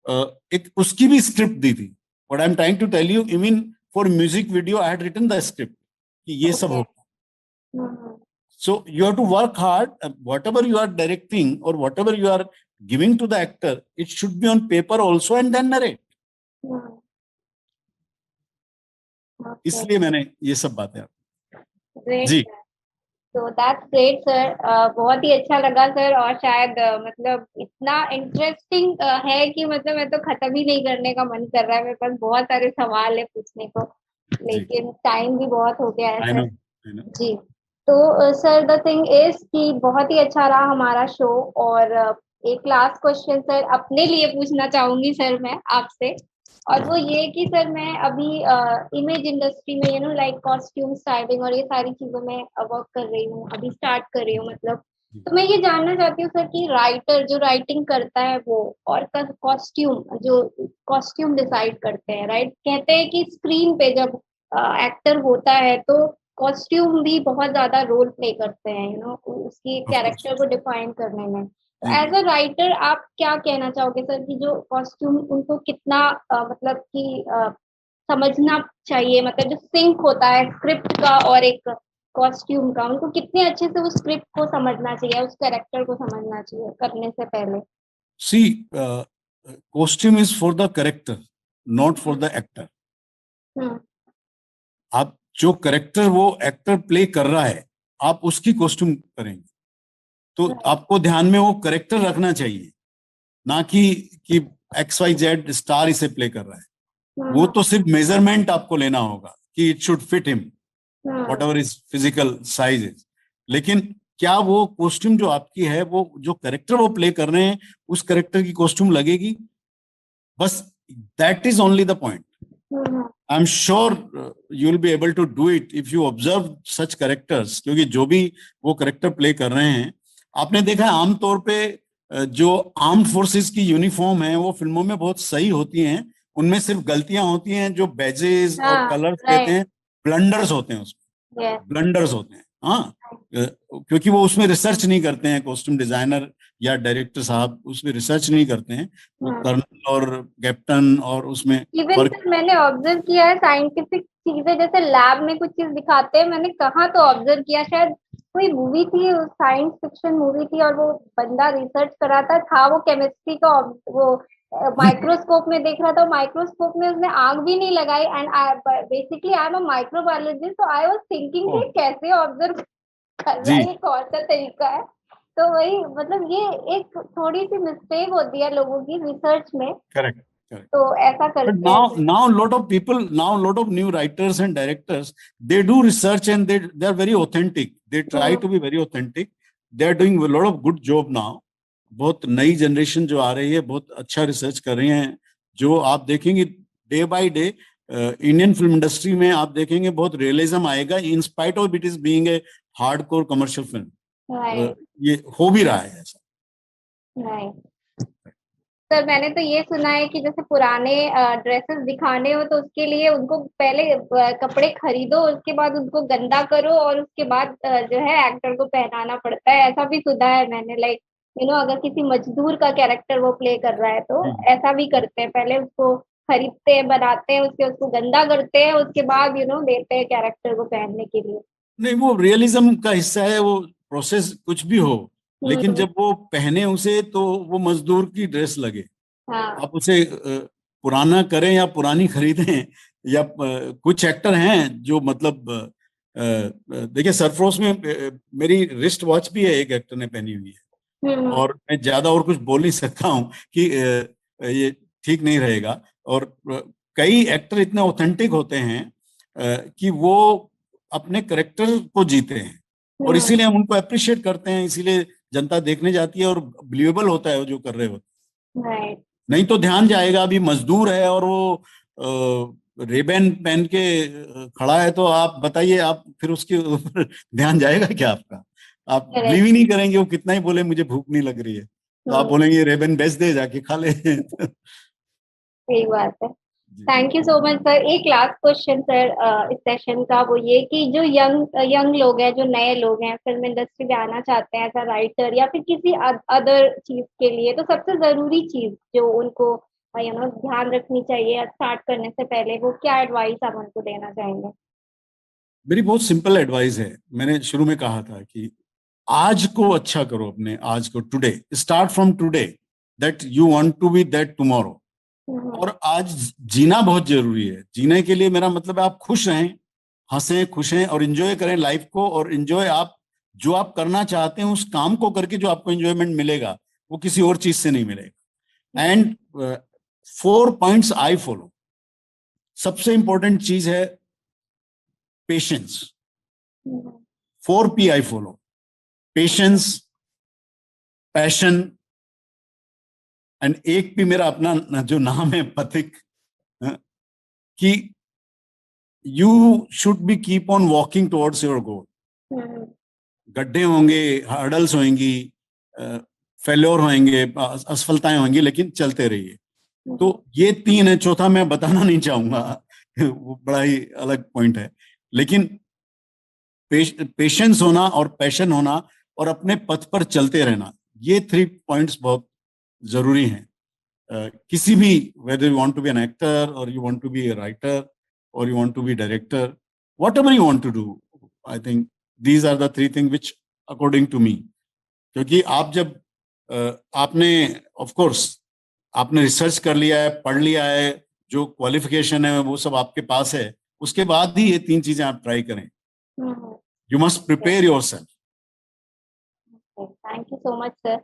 S1: अ, एक उसकी भी स्क्रिप्ट दी थी। What I am trying to tell you, even for music video I had written the script कि ये सब
S2: ओके।
S1: होगा। So you have to work hard. Whatever you are directing or whatever you are giving to the actor, it should be on paper also and then narrate.
S2: Okay.
S1: इसलिए मैंने ये सब बातें
S2: great.
S1: जी।
S2: तो दैट्स ग्रेट सर। बहुत ही अच्छा लगा sir, और शायद मतलब इतना इंटरेस्टिंग है कि मतलब मैं तो खत्म ही नहीं करने का मन कर रहा है। मेरे पास बहुत सारे सवाल है पूछने को,
S1: जी,
S2: लेकिन टाइम भी बहुत हो गया है
S1: I
S2: sir.
S1: No, I know.
S2: जी। तो सर, द थिंग इज कि बहुत ही अच्छा रहा हमारा शो। और एक लास्ट क्वेश्चन सर अपने लिए पूछना चाहूंगी सर मैं आपसे। और वो ये कि सर मैं अभी इमेज इंडस्ट्री में लाइक कॉस्ट्यूम स्टाइलिंग और ये सारी चीजों में वर्क कर रही हूँ, अभी स्टार्ट कर रही हूँ मतलब। तो मैं ये जानना चाहती हूँ सर कि राइटर जो राइटिंग करता है वो, और कॉस्ट्यूम जो कॉस्ट्यूम डिसाइड करते हैं, राइट? कहते हैं कि स्क्रीन पे जब एक्टर होता है तो कॉस्ट्यूम भी बहुत ज्यादा रोल प्ले करते हैं, उसकी
S1: ऑफ कोर्स।
S2: कैरेक्टर को डिफाइन करने में। तो
S1: जी,
S2: एज
S1: जी।
S2: अ राइटर आप क्या कहना चाहोगे सर कि जो कॉस्ट्यूम उनको कितना मतलब कि समझना चाहिए, मतलब जो सिंक होता है स्क्रिप्ट का और एक कॉस्ट्यूम का, उनको कितने अच्छे से उस स्क्रिप्ट को समझना चाहिए, उस कैरेक्टर को समझना चाहिए करने से पहले?
S1: सी, costume is for the character, not for the actor.
S2: हम्म।
S1: आप जो करेक्टर वो एक्टर प्ले कर रहा है, आप उसकी कॉस्ट्यूम करेंगे। तो
S2: राइट।
S1: आपको ध्यान में वो करेक्टर रखना चाहिए, ना कि एक्स वाई जेड स्टार इसे प्ले कर रहा है। वो
S2: हम्म।
S1: तो सिर्फ मेजरमेंट आपको लेना होगा कि it should fit him, what
S2: hmm.
S1: Ever is physical size is. लेकिन क्या वो कॉस्ट्यूम जो आपकी है, वो जो करेक्टर वो प्ले कर रहे हैं, उस करेक्टर की कॉस्ट्यूम लगेगी? बस that is only the point.
S2: Hmm.
S1: I am sure you will be able to do it if you observe such characters, क्योंकि जो भी वो करेक्टर प्ले कर रहे हैं, आपने देखा है आमतौर पे जो आर्म्ड फोर्सेस की यूनिफॉर्म है वो फिल्मों में बहुत सही होती हैं। उनमें सिर्फ गलतियां होती हैं, जो बैजेस और
S2: हाँ।
S1: कलर्स देते
S2: राइट।
S1: हैं, ब्लंडर्स होते हैं उसमें,
S2: यस।
S1: ब्लंडर्स होते हैं। हाँ, क्योंकि वो उसमें रिसर्च नहीं करते हैं, कॉस्ट्यूम डिजाइनर या डायरेक्टर साहब उसमें रिसर्च नहीं करते हैं। वो कर्नल और कैप्टन और उसमें
S2: इवन
S1: फर्क।
S2: सर मैंने ऑब्जर्व किया है साइंटिफिक चीजें, जैसे लैब में कुछ चीज दिखाते हैं, मैंने कहाँ तो ऑब्जर्व किया, शायद कोई मूवी थी, साइंस फिक्शन मूवी थी, और वो बंदा रिसर्च कर रहा था वो केमिस्ट्री का, वो माइक्रोस्कोप में देख रहा था, माइक्रोस्कोप में उसने आग भी नहीं लगाई। And basically I am a microbiologist, तो आई वाज थिंकिंग
S1: ओ,
S2: कि कैसे ऑब्जर्व कर रहा
S1: जी,
S2: है, ये कौन सा तरीका है? तो वही मतलब ये एक थोड़ी सी मिस्टेक होती है लोगों की रिसर्च में,
S1: करेक्ट, करेक्ट।
S2: तो ऐसा
S1: But
S2: करते हैं
S1: now,
S2: फिर।
S1: now a lot of people, now a lot of new writers and directors, they do research and they are very authentic. They try to be very authentic. They are doing a lot of good job now. बहुत नई generation जो आ रही है बहुत अच्छा research कर रही हैं। जो आप देखेंगे day by day Indian film industry में, आप देखेंगे बहुत रियलिज्म आएगा, in spite of it is being a hardcore commercial film.
S2: Right.
S1: ये हो भी रहा है ऐसा।
S2: राइट। सर मैंने तो ये सुना है कि जैसे पुराने ड्रेसेस दिखाने हो तो उसके लिए उनको पहले कपड़े खरीदो, उसके बाद उनको गंदा करो, और उसके बाद जो है एक्टर को पहनाना पड़ता है, ऐसा भी सुना है मैंने। लाइक अगर किसी मजदूर का कैरेक्टर वो प्ले कर रहा है तो
S1: जी,
S2: ऐसा भी करते हैं, पहले उसको खरीदते हैं, बनाते हैं, उसको गंदा करते हैं, उसके बाद देते हैं कैरेक्टर को पहनने के लिए।
S1: नहीं वो रियलिज्म का हिस्सा है, वो प्रोसेस कुछ भी हो, लेकिन
S2: हम्म।
S1: जब वो पहने उसे तो वो मजदूर की ड्रेस लगे।
S2: हाँ।
S1: आप उसे पुराना करें या पुरानी खरीदें, या कुछ एक्टर हैं जो मतलब देखिए सरफरोश में मेरी रिस्ट वॉच भी है, एक एक्टर ने पहनी हुई है।
S2: हम्म।
S1: और मैं ज्यादा और कुछ बोल नहीं सकता हूँ कि ये ठीक नहीं रहेगा। और कई एक्टर इतने ऑथेंटिक होते हैं कि वो अपने करेक्टर को जीते हैं, और
S2: हम्म।
S1: इसीलिए हम उनको अप्रिशिएट करते हैं, इसीलिए जनता देखने जाती है और बिलीवेबल होता है वो जो कर रहे होते
S2: राइट।
S1: नहीं तो ध्यान जाएगा। अभी मजदूर है और वो रेबन पहन के खड़ा है, तो आप बताइए, आप फिर उसके ऊपर ध्यान जाएगा क्या आपका? आप बिलीव
S2: करेक्ट।
S1: ही नहीं करेंगे। वो कितना ही बोले मुझे भूख नहीं लग रही है, तो आप
S2: हम्म।
S1: बोलेंगे रेबन बेच दे, जाके खा ले।
S2: सही बात है।
S1: जी।
S2: Thank you so much sir. एक लास्ट क्वेश्चन सर इस सेशन का, वो ये कि जो यंग यंग लोग हैं, जो नए लोग हैं, फिल्म इंडस्ट्री में आना चाहते हैं एज अ राइटर या फिर किसी अदर चीज के लिए, तो सबसे जरूरी चीज जो उनको ध्यान रखनी चाहिए स्टार्ट करने से पहले, वो क्या एडवाइस आप उनको देना चाहेंगे?
S1: मेरी बहुत सिंपल एडवाइस है। मैंने शुरू में कहा था कि आज को अच्छा करो, अपने आज को, today, start from today, that you want to be that tomorrow.
S2: Hmm.
S1: और आज जीना बहुत जरूरी है। जीने के लिए मेरा मतलब है आप खुश रहें, हंसें, खुश हैं और एंजॉय करें लाइफ को। और एंजॉय आप जो आप करना चाहते हैं उस काम को करके जो आपको एंजॉयमेंट मिलेगा, वो किसी और चीज से नहीं मिलेगा। And 4 points I follow. सबसे इंपॉर्टेंट चीज है patience. 4 P I follow: patience, passion, and एक भी मेरा अपना जो नाम है पथिक, कि you should be keep on walking towards your goal. गड्ढे होंगे, हर्डल्स होंगी, फेल्योर होंगे, असफलताएं होंगी, लेकिन चलते रहिए। तो ये 3 है। चौथा मैं बताना नहीं चाहूंगा, वो बड़ा ही अलग पॉइंट है। लेकिन पेशेंस होना और पैशन होना और अपने पथ पर चलते रहना, ये 3 पॉइंट्स बहुत जरूरी हैं। किसी भी, whether you want to be an actor or you want to be a writer or you want to be director, whatever you want to do, I think these are the 3 things which according to me. क्योंकि आप जब आपने, of course, आपने research कर लिया है, पढ़ लिया है, जो क्वालिफिकेशन है वो सब आपके पास है, उसके बाद ही ये 3 चीजें आप ट्राई करें। You must prepare your self.
S2: Thank you so much sir.